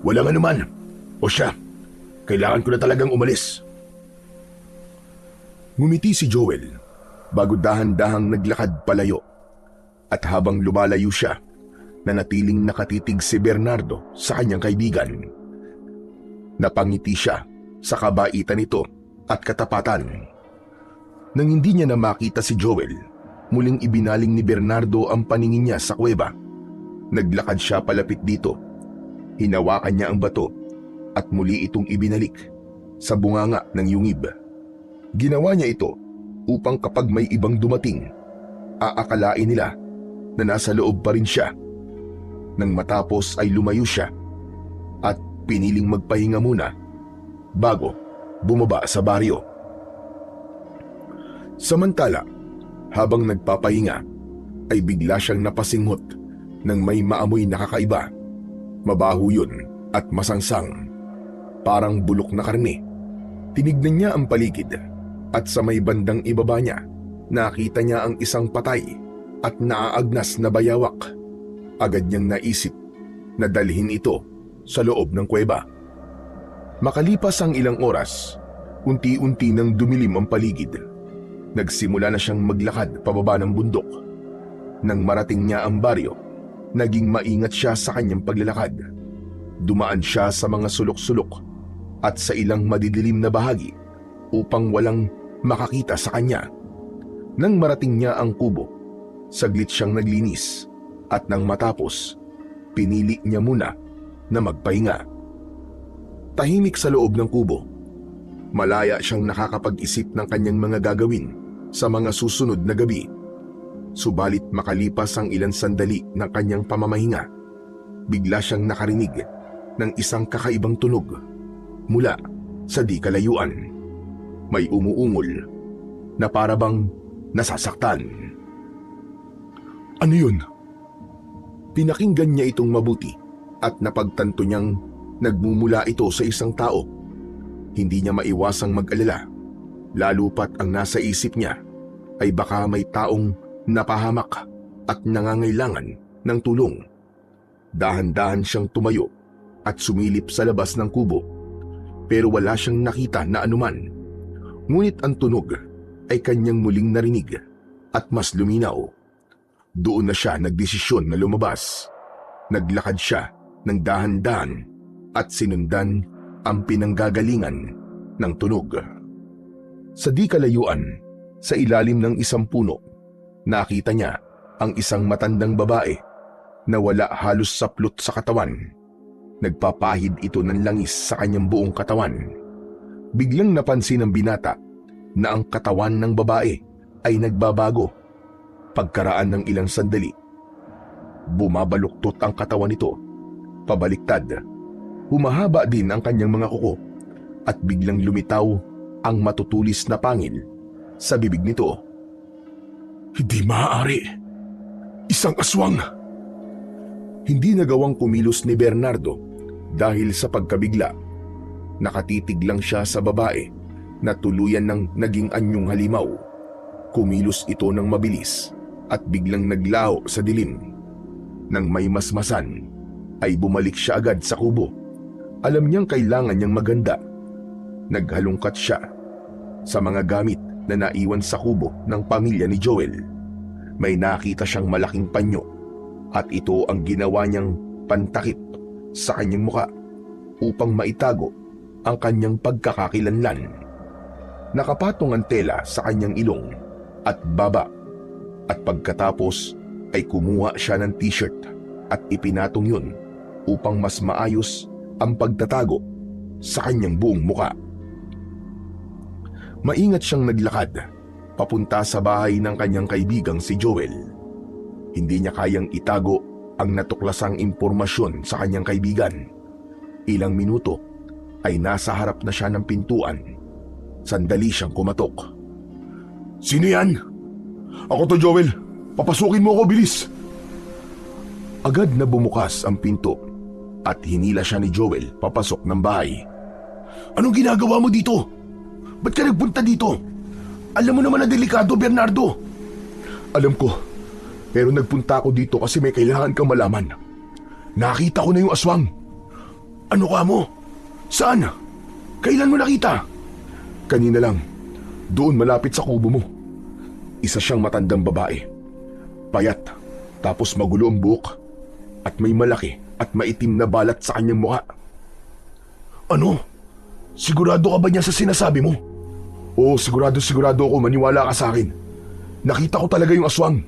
Walang anuman. O siya, kailangan ko na talagang umalis. Ngumiti si Joel bago dahan-dahang naglakad palayo. At habang lumalayo siya, nanatiling nakatitig si Bernardo sa kanyang kaibigan. Napangiti siya sa kabaitan nito at katapatan. Nang hindi niya na makita si Joel, muling ibinaling ni Bernardo ang paningin niya sa kuweba. Naglakad siya palapit dito. Hinawakan niya ang bato at muli itong ibinalik sa bunganga ng yungib. Ginawa niya ito upang kapag may ibang dumating, aakalain nila na nasa loob pa rin siya. Nang matapos ay lumayo siya at piniling magpahinga muna bago bumaba sa baryo. Samantala, habang nagpapahinga, ay bigla siyang napasinghot ng may maamoy na kakaiba. Mabaho yun at masangsang, parang bulok na karne. Tinignan niya ang paligid at sa may bandang ibaba niya, nakita niya ang isang patay at naaagnas na bayawak. Agad niyang naisip na dalhin ito sa loob ng kuweba. Makalipas ang ilang oras, unti-unti nang dumilim ang paligid. Nagsimula na siyang maglakad pababa ng bundok. Nang marating niya ang baryo, naging maingat siya sa kanyang paglalakad. Dumaan siya sa mga sulok-sulok at sa ilang madidilim na bahagi upang walang makakita sa kanya. Nang marating niya ang kubo, saglit siyang naglinis at nang matapos, pinili niya muna na magpahinga. Tahimik sa loob ng kubo. Malaya siyang nakakapag-isip ng kanyang mga gagawin sa mga susunod na gabi. Subalit makalipas ang ilang sandali ng kanyang pamamahinga, bigla siyang nakarinig ng isang kakaibang tunog mula sa di kalayuan. May umuungol na parabang nasasaktan. Ano yun? Pinakinggan niya itong mabuti at napagtanto niyang nagmumula ito sa isang tao. Hindi niya maiwasang mag-alala, lalo pat ang nasa isip niya ay baka may taong napahamak at nangangailangan ng tulong. Dahan-dahan siyang tumayo at sumilip sa labas ng kubo, pero wala siyang nakita na anuman. Ngunit ang tunog ay kanyang muling narinig at mas luminaw. Doon na siya nagdesisyon na lumabas. Naglakad siya ng dahan-dahan at sinundan ang pinanggagalingan ng tunog. Sa di kalayuan, sa ilalim ng isang puno, nakita niya ang isang matandang babae na wala halos saplot sa katawan. Nagpapahid ito ng langis sa kanyang buong katawan. Biglang napansin ng binata na ang katawan ng babae ay nagbabago. Pagkaraan ng ilang sandali, bumabaluktot ang katawan nito, pabaliktad. Humahaba din ang kanyang mga kuko at biglang lumitaw ang matutulis na pangil sa bibig nito. Hindi maaari. Isang aswang. Hindi nagawang kumilos ni Bernardo dahil sa pagkabigla. Nakatitig lang siya sa babae na tuluyan ng naging anyong halimaw. Kumilos ito ng mabilis at biglang naglaho sa dilim. Nang may masmasan, ay bumalik siya agad sa kubo. Alam niyang kailangan niyang maganda. Naghalungkat siya sa mga gamit na naiwan sa kubo ng pamilya ni Joel. May nakita siyang malaking panyo at ito ang ginawa niyang pantakip sa kanyang muka upang maitago ang kanyang pagkakakilanlan. Nakapatong ang tela sa kanyang ilong at baba at pagkatapos ay kumuha siya ng t-shirt at ipinatong yun upang mas maayos ang pagtatago sa kanyang buong muka. Maingat siyang naglakad papunta sa bahay ng kanyang kaibigang si Joel. Hindi niya kayang itago ang natuklasang impormasyon sa kanyang kaibigan. Ilang minuto ay nasa harap na siya ng pintuan. Sandali siyang kumatok. Sino yan? Ako to, Joel. Papasukin mo ako, bilis. Agad na bumukas ang pinto at hinila siya ni Joel papasok ng bahay. Anong ginagawa mo dito? Ba't ka nagpunta dito? Alam mo naman na delikado, Bernardo. Alam ko, pero nagpunta ako dito kasi may kailangan kang malaman. Nakita ko na yung aswang. Ano ka mo? Saan? Kailan mo nakita? Kanina lang, doon malapit sa kubo mo. Isa siyang matandang babae. Payat, tapos magulo ang buhok at may malaki at maitim na balat sa kanyang mukha. Ano? Sigurado ka ba niya sa sinasabi mo? Oo, sigurado ako, maniwala ka sa akin. Nakita ko talaga yung aswang.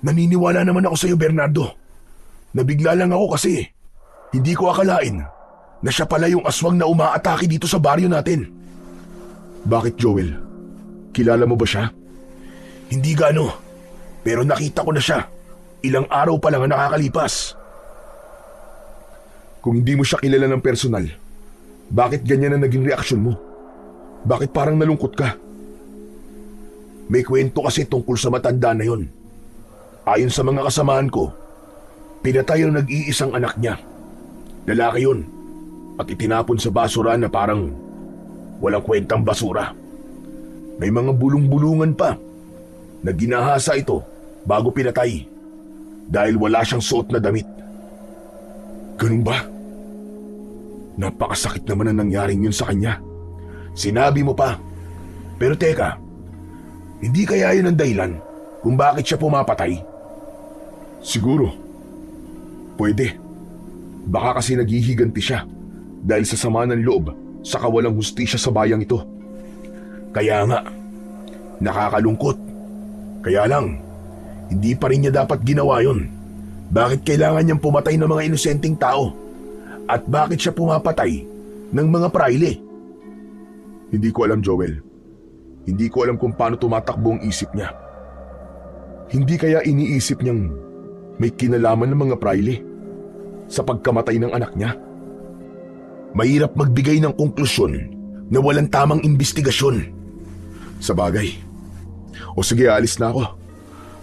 Naniniwala naman ako sa iyo, Bernardo. Nabigla lang ako kasi hindi ko akalain na siya pala yung aswang na umaatake dito sa baryo natin. Bakit, Joel? Kilala mo ba siya? Hindi gaano, pero nakita ko na siya. Ilang araw pa lang ang nakakalipas. Kung hindi mo siya kilala ng personal, bakit ganyan ang naging reaksyon mo? Bakit parang nalungkot ka? May kwento kasi tungkol sa matanda na yon. Ayon sa mga kasamahan ko, pinatay ang nag-iisang anak niya. Lalaki yun, at itinapon sa basura na parang walang kwentang basura. May mga bulong-bulungan pa na ginahasa ito bago pinatay dahil wala siyang suot na damit. Ganun ba? Napakasakit naman ang nangyaring yun sa kanya. Sinabi mo pa. Pero teka, hindi kaya yun ang dahilan kung bakit siya pumapatay? Siguro. Pwede. Baka kasi naghihiganti siya dahil sa sama ng loob sa kawalang hustisya sa bayang ito. Kaya nga, nakakalungkot. Kaya lang, hindi pa rin niya dapat ginawa yun. Bakit kailangan niyang pumatay ng mga inosenteng tao? At bakit siya pumapatay ng mga praile? Hindi ko alam, Joel. Hindi ko alam kung paano tumatakbo ang isip niya. Hindi kaya iniisip niyang may kinalaman ng mga praile sa pagkamatay ng anak niya? Mahirap magbigay ng konklusyon na walang tamang investigasyon. Sa bagay. O sige, alis na ako.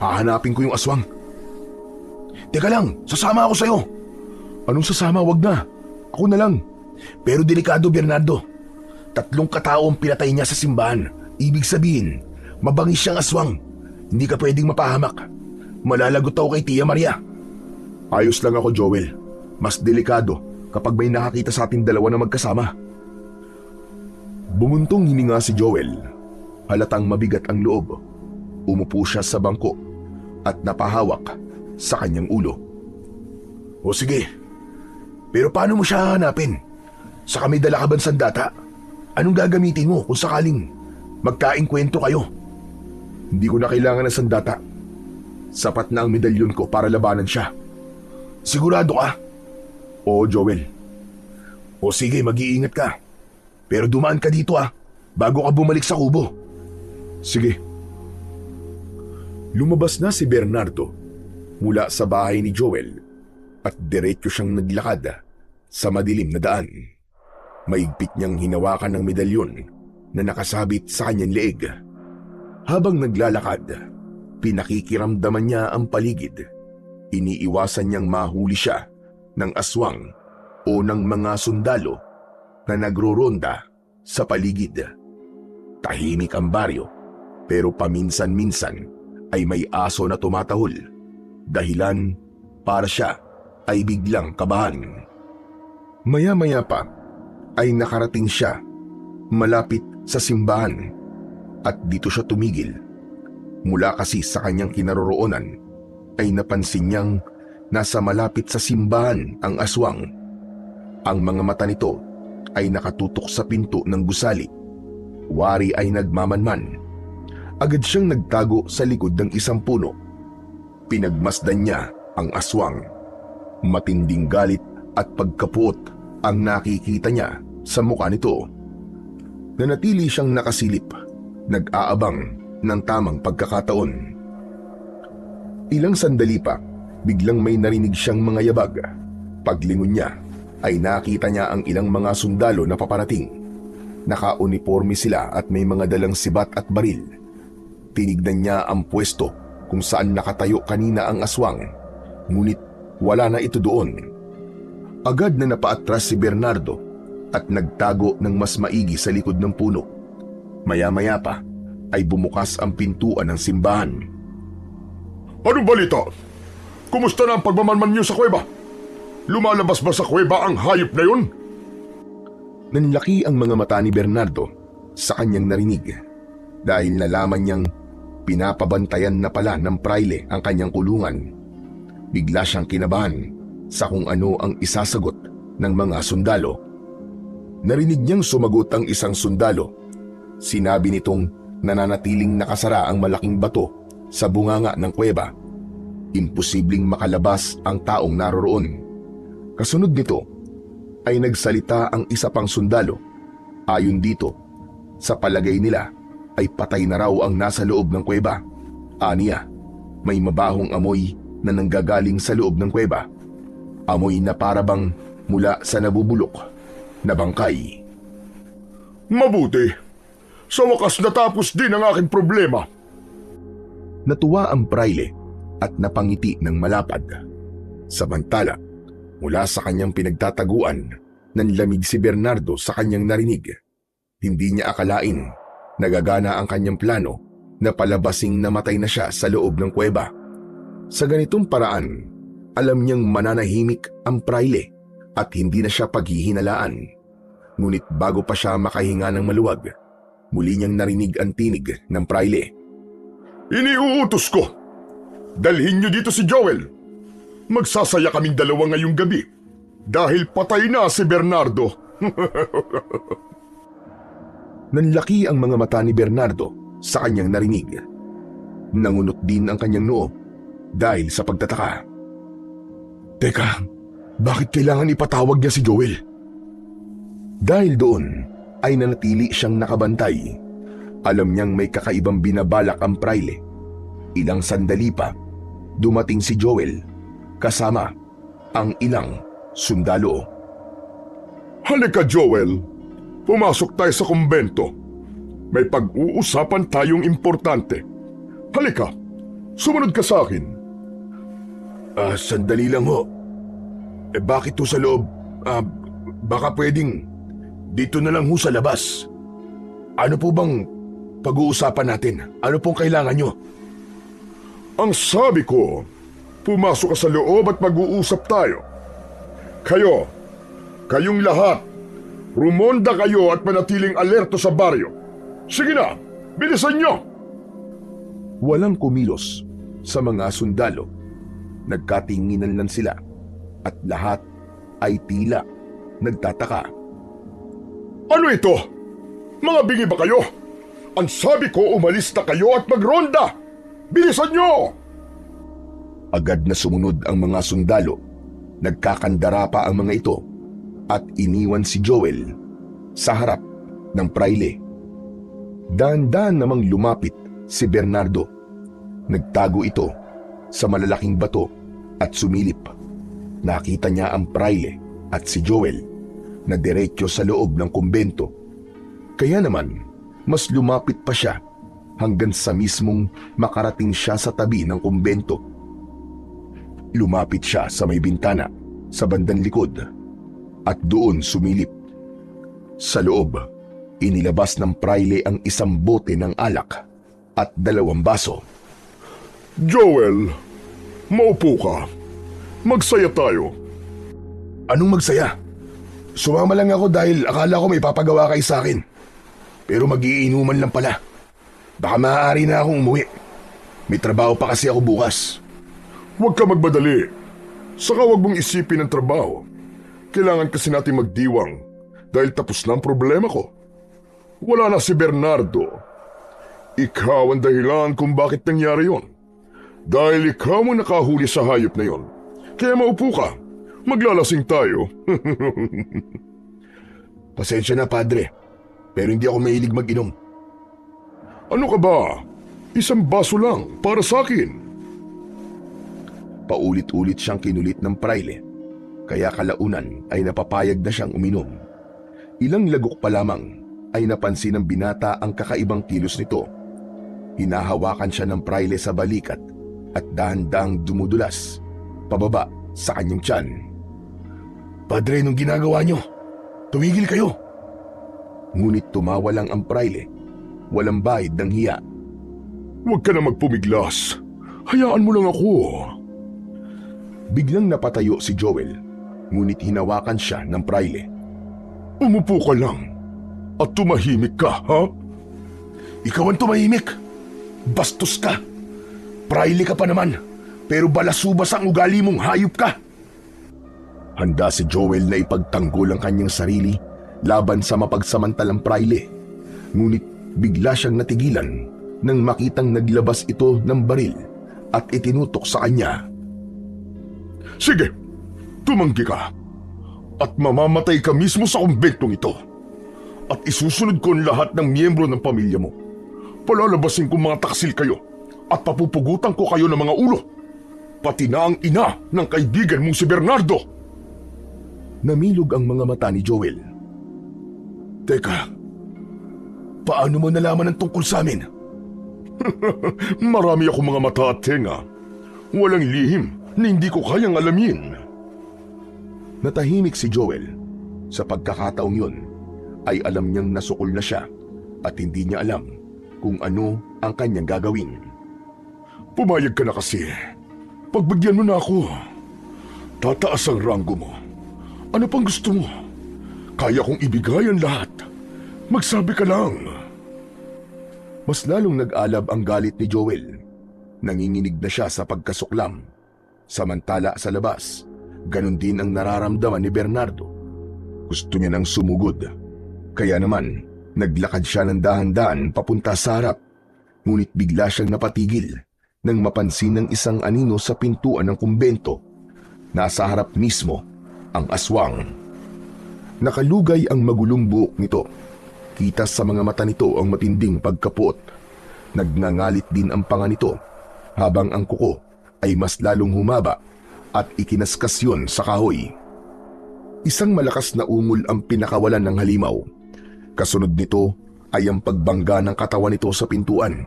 Hahanapin ko yung aswang. Teka lang, sasama ako sa'yo. Anong sasama? Wag na. Ako na lang. Pero delikado, Bernardo. 3 katao ang pinatay niya sa simbahan. Ibig sabihin, mabangis siyang aswang. Hindi ka pwedeng mapahamak. Malalagot ako kay Tia Maria. Ayos lang ako, Joel. Mas delikado kapag may nakakita sa ating dalawa na magkasama. Bumuntong hininga si Joel. Halatang mabigat ang loob. Umupo siya sa bangko at napahawak sa kanyang ulo. O sige, pero paano mo siya hahanapin? Sa kami dala ka bang sandata? Anong gagamitin mo kung sakaling magkainkwentro kayo? Hindi ko na kailangan ng sandata. Sapat na ang medalyon ko para labanan siya. Sigurado ka? Oo, Joel. O sige, mag-iingat ka. Pero dumaan ka dito bago ka bumalik sa kubo. Sige. Lumabas na si Bernardo mula sa bahay ni Joel at diretso siyang naglakad sa madilim na daan. Maigpit niyang hinawakan ng medalyon na nakasabit sa kanyang leeg. Habang naglalakad, pinakikiramdaman niya ang paligid. Iniiwasan niyang mahuli siya ng aswang o ng mga sundalo na nagroronda sa paligid. Tahimik ang baryo, pero paminsan-minsan ay may aso na tumatahol. Dahilan para siya ay biglang kabahan. Maya-maya pa ay nakarating siya malapit sa simbahan at dito siya tumigil. Mula kasi sa kanyang kinaroroonan ay napansin niyang nasa malapit sa simbahan ang aswang. Ang mga mata nito ay nakatutok sa pinto ng gusali. Wari ay nagmamanman. Agad siyang nagtago sa likod ng isang puno. Pinagmasdan niya ang aswang. Matinding galit at pagkapuot ang nakikita niya sa mukha nito. Nanatili siyang nakasilip, nag-aabang ng tamang pagkakataon. Ilang sandali pa, biglang may narinig siyang mga yabag. Paglingon niya, ay nakita niya ang ilang mga sundalo na paparating. Naka-uniforme sila at may mga dalang sibat at baril. Tinignan niya ang pwesto kung saan nakatayo kanina ang aswang, ngunit wala na ito doon. Agad na napaatras si Bernardo at nagtago ng mas maigi sa likod ng puno. Maya-maya pa ay bumukas ang pintuan ng simbahan. Anong balita? Kumusta na ang pagmamanman niyo sa kuweba? Lumalabas ba sa kuweba ang hayop na yun? Nanlaki ang mga mata ni Bernardo sa kanyang narinig dahil nalaman niyang pinapabantayan na pala ng praile ang kanyang kulungan. Bigla siyang kinabahan sa kung ano ang isasagot ng mga sundalo. Narinig niyang sumagot ang isang sundalo. Sinabi nitong nananatiling nakasara ang malaking bato sa bunganga ng kuweba. Imposibleng makalabas ang taong naroroon. Kasunod nito ay nagsalita ang isa pang sundalo. Ayon dito, sa palagay nila ay patay na raw ang nasa loob ng kuweba. Aniya, may mabahong amoy na nanggagaling sa loob ng kuweba. Amoy na parabang mula sa nabubulok na bangkay. Mabuti. Sa wakas natapos din ang aking problema. Natuwa ang praile at napangiti ng malapad. Samantala, mula sa kanyang pinagtataguan, nanlamig si Bernardo sa kanyang narinig. Hindi niya akalain nagagana ang kanyang plano na palabasing namatay na siya sa loob ng kuweba. Sa ganitong paraan, alam niyang mananahimik ang praile at hindi na siya paghihinalaan. Ngunit bago pa siya makahinga ng maluwag, muli niyang narinig ang tinig ng praile. Iniuutos ko. Dalhin niyo dito si Joel. Magsasaya kaming dalawa ngayong gabi dahil patay na si Bernardo. Nanlaki ang mga mata ni Bernardo sa kanyang narinig. Nangunot din ang kanyang noo dahil sa pagtataka. Teka, bakit kailangan ipatawag niya si Joel? Dahil doon ay nanatili siyang nakabantay. Alam niyang may kakaibang binabalak ang praile. Ilang sandali pa, dumating si Joel kasama ang ilang sundalo. Halika, Joel. Pumasok tayo sa kumbento. May pag-uusapan tayong importante. Halika, sumunod ka sa akin. Sandali lang ho. Bakit ho sa loob? Baka pwedeng dito na lang ho sa labas. Ano po bang pag-uusapan natin? Ano pong kailangan nyo? Ang sabi ko, pumasok ka sa loob at mag-uusap tayo. Kayong lahat, rumonda kayo at manatiling alerto sa baryo. Sige na, bilisan nyo! Walang kumilos sa mga sundalo. Nagkatinginan lang sila at lahat ay tila nagtataka. Ano ito? Mga bingi ba kayo? Ang sabi ko, umalis na kayo at magronda! Bilisan nyo! Agad na sumunod ang mga sundalo. Nagkakandara pa ang mga ito at iniwan si Joel sa harap ng praile. Dahan-dahan namang lumapit si Bernardo. Nagtago ito sa malalaking bato at sumilip. Nakita niya ang praile at si Joel na diretso sa loob ng kumbento. Kaya naman mas lumapit pa siya hanggang sa mismong makarating siya sa tabi ng kumbento. Lumapit siya sa may bintana sa bandang likod at doon sumilip. Sa loob, inilabas ng praile ang isang bote ng alak at 2 baso. Joel, maupo ka. Magsaya tayo. Anong magsaya? Sumama lang ako dahil akala ko may papagawa kayo sa akin. Pero mag-iinuman lang pala. Baka maaari na akong umuwi. May trabaho pa kasi ako bukas. Huwag ka magmadali. Saka huwag mong isipin ang trabaho. Kailangan kasi natin magdiwang dahil tapos na ang problema ko. Wala na si Bernardo. Ikaw ang dahilan kung bakit nangyari yon. Dahil ikaw ang nakahuli sa hayop na yon. Kaya maupo ka. Maglalasing tayo. Pasensya na, Padre. Pero hindi ako mahilig mag-inom. Ano ka ba? Isang baso lang para sa akin. Paulit-ulit siyang kinulit ng praile. Kaya kalaunan ay napapayag na siyang uminom. Ilang lagok pa lamang ay napansin ng binata ang kakaibang kilos nito. Hinahawakan siya ng praile sa balikat at dahan-dahang dumudulas pababa sa kanyang tiyan. Padre, nung ginagawa niyo, tumigil kayo. Ngunit tumawa lang ang praile, walang bahid ng hiya. Huwag ka na magpumiglas. Hayaan mo lang ako. Biglang napatayo si Joel, ngunit hinawakan siya ng praile. Umupo ka lang at tumahimik ka, ha? Ikaw ang tumahimik. Bastos ka. Praile ka pa naman, pero balasubas ang ugali mong hayop ka. Handa si Joel na ipagtanggol ang kanyang sarili laban sa mapagsamantalang praile. Ngunit bigla siyang natigilan nang makitang naglabas ito ng baril at itinutok sa kanya. Sige, tumanggi ka. At mamamatay ka mismo sa kumbentong ito. At isusunod ko ang lahat ng miyembro ng pamilya mo. Palalabasin ko mga taksil kayo at papupugutan ko kayo ng mga ulo. Pati na ang ina ng kaibigan mong si Bernardo. Namilog ang mga mata ni Joel. Teka, paano mo nalaman ang tungkol sa amin? Marami akong mga mata at tenga. Walang lihim na hindi ko kayang alamin. Natahimik si Joel. Sa pagkakataong yun, ay alam niyang nasukol na siya at hindi niya alam kung ano ang kanyang gagawin. Pumayag ka na kasi. Pagbigyan mo na ako. Tataas ang ranggo mo. Ano pang gusto mo? Kaya kong ibigay ang lahat. Magsabi ka lang. Mas lalong nag-alab ang galit ni Joel. Nanginginig na siya sa pagkasuklam. Samantala sa labas, ganun din ang nararamdaman ni Bernardo. Gusto niya nang sumugod. Kaya naman, naglakad siya ng dahan-dahan papunta sa harap. Ngunit bigla siyang napatigil nang mapansin ng isang anino sa pintuan ng kumbento. Nasa harap mismo ang aswang. Nakalugay ang magulong buhok nito. Kita sa mga mata nito ang matinding pagkapuot. Nagngangalit din ang panga nito, habang ang kuko ay mas lalong humaba at ikinaskas yun sa kahoy. Isang malakas na ungol ang pinakawalan ng halimaw. Kasunod nito ay ang pagbangga ng katawan nito sa pintuan.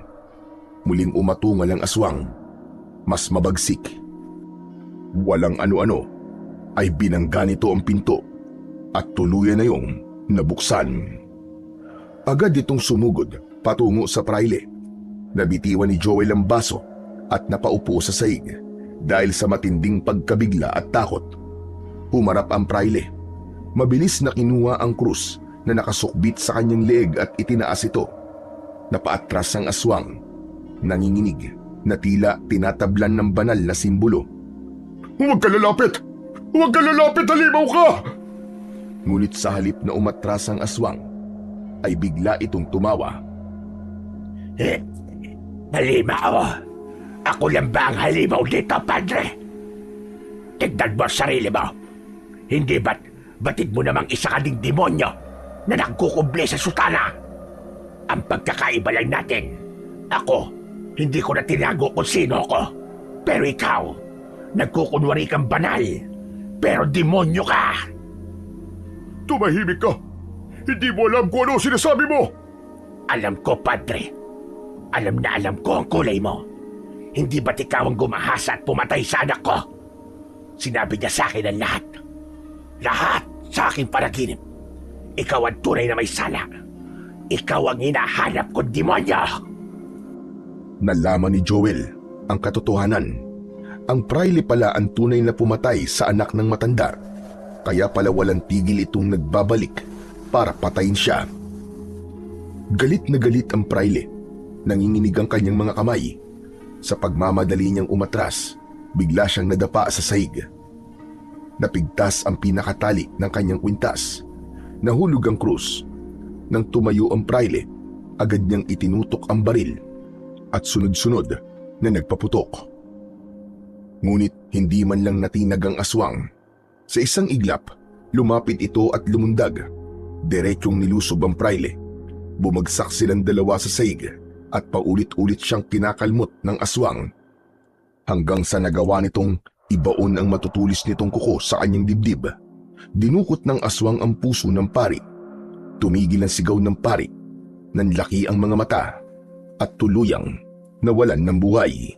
Muling umatungal ang aswang, mas mabagsik. Walang ano-ano ay binangga nito ang pinto at tuluyan na yung nabuksan. Agad itong sumugod patungo sa praile. Nabitiwan ni Joel ang baso at napaupo sa saig dahil sa matinding pagkabigla at takot. Humarap ang praile. Mabilis na kinuha ang krus na nakasukbit sa kanyang leeg at itinaas ito. Napaatras ang aswang, nanginginig na tila tinatablan ng banal na simbolo. Huwag ka lalapit! Huwag ka lalapit! Halimaw ka! Ngunit sa halip na umatras ang aswang, ay bigla itong tumawa. Halimaw? Ako lang ba ang halimaw dito, Padre? Tignan mo sarili mo. Hindi ba't batid mo namang isa ka ding demonyo na nagkukumble sa sutana? Ang pagkakaiba lang natin. Ako, hindi ko na tinago kung sino ako. Pero ikaw, nagkukunwari kang banal. Pero demonyo ka. Tumahimik ka! Hindi mo alam kung ano sinasabi mo! Alam ko, Padre. Alam na alam ko ang kulay mo. Hindi ba't ikaw ang gumahasa at pumatay sa anak ko? Sinabi niya sa akin ang lahat. Lahat sa aking panaginip. Ikaw ang tunay na may sala. Ikaw ang hinahanap kong demonyo. Nalaman ni Joel ang katotohanan. Ang praile pala ang tunay na pumatay sa anak ng matanda. Kaya pala walang tigil itong nagbabalik para patayin siya. Galit na galit ang praile. Nanginginig ang kanyang mga kamay. Sa pagmamadali niyang umatras, bigla siyang nadapa sa sahig. Napigtas ang pinakatali ng kanyang kwintas. Nahulog ang krus. Nang tumayo ang praile, agad niyang itinutok ang baril at sunod-sunod na nagpaputok. Ngunit hindi man lang natinag ang aswang. Sa isang iglap, lumapit ito at lumundag. Diretsyong nilusob ang praile. Bumagsak silang dalawa sa sahig at paulit-ulit siyang kinakalmot ng aswang. Hanggang sa nagawa nitong ibaon ang matutulis nitong kuko sa kanyang dibdib. Dinukot ng aswang ang puso ng pari. Tumigil ang sigaw ng pari. Nanlaki ang mga mata at tuluyang nawalan ng buhay.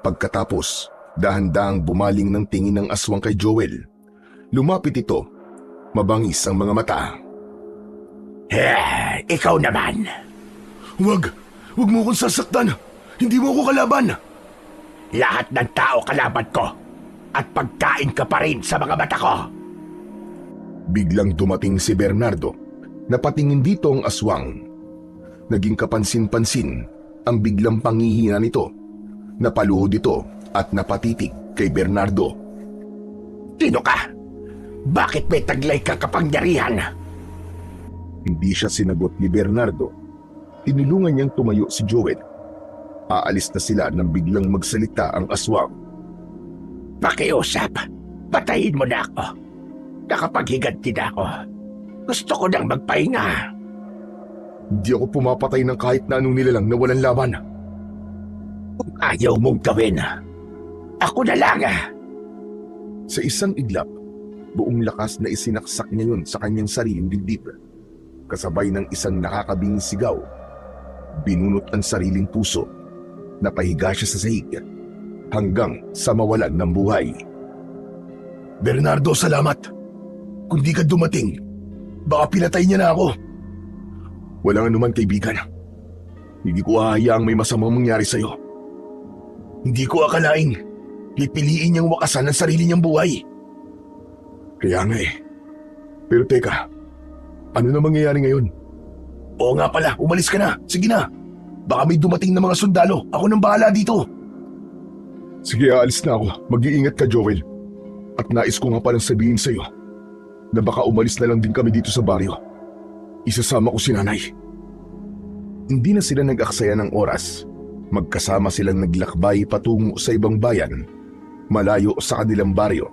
Pagkatapos, dahan-dahang bumaling ng tingin ng aswang kay Joel. Lumapit ito. Mabangis ang mga mata. Ikaw naman. Huwag mo akong sasaktan. Hindi mo ako kalaban. Lahat ng tao kalaban ko. At pagkain ka pa rin sa mga mata ko. Biglang dumating si Bernardo. Napatingin dito ang aswang. Naging kapansin-pansin ang biglang pangihina nito. Napaluhod ito at napatitig kay Bernardo. Sino ka? Bakit may taglay kang kapangyarihan? Hindi siya sinagot ni Bernardo. Tinulungan niyang tumayo si Joel. Aalis na sila nang biglang magsalita ang aswang. Pakiusap. Patayin mo na ako. Nakapaghiganti na ako. Gusto ko nang magpahinga. Hindi ako pumapatay ng kahit na anong nilalang na walang laban. Kung ayaw mong gawin, ako na lang. Sa isang iglap, buong lakas na isinaksak niya yun sa kanyang sariling dibdib. Kasabay ng isang nakakabinging sigaw, binunot ang sariling puso. Napahiga siya sa sahig hanggang sa mawalan ng buhay. Bernardo, salamat. Kung di ka dumating, baka pinatay niya na ako. Walang anuman, kaibigan. Hindi ko hahayaang may masamang mangyari sa'yo. Hindi ko akalaing pipiliin niyang wakasan ang sarili niyang buhay. Kaya nga eh. Pero teka, ano na mangyayari ngayon? Oo nga pala, umalis ka na. Sige na. Baka may dumating na mga sundalo. Ako nang bahala dito. Sige, aalis na ako. Mag-iingat ka, Joel. At nais ko nga palang sabihin sa'yo na baka umalis na lang din kami dito sa baryo. Isasama ko si nanay. Hindi na sila nag-aksaya ng oras. Magkasama silang naglakbay patungo sa ibang bayan, malayo sa kanilang baryo.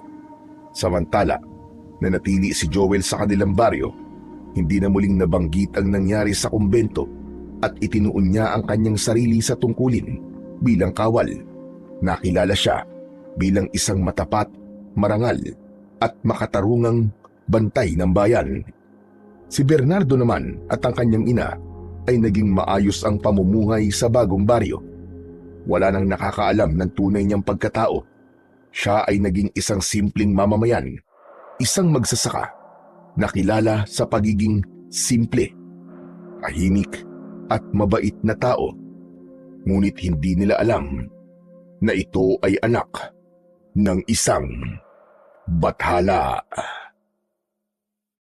Samantala, nanatili si Joel sa kanilang baryo. Hindi na muling nabanggit ang nangyari sa kumbento at itinuon niya ang kanyang sarili sa tungkulin bilang kawal. Nakilala siya bilang isang matapat, marangal at makatarungang bantay ng bayan. Si Bernardo naman at ang kanyang ina ay naging maayos ang pamumuhay sa bagong baryo. Wala nang nakakaalam ng tunay niyang pagkatao. Siya ay naging isang simpleng mamamayan, isang magsasaka, nakilala sa pagiging simple, tahimik at mabait na tao. Ngunit hindi nila alam na ito ay anak ng isang bathala.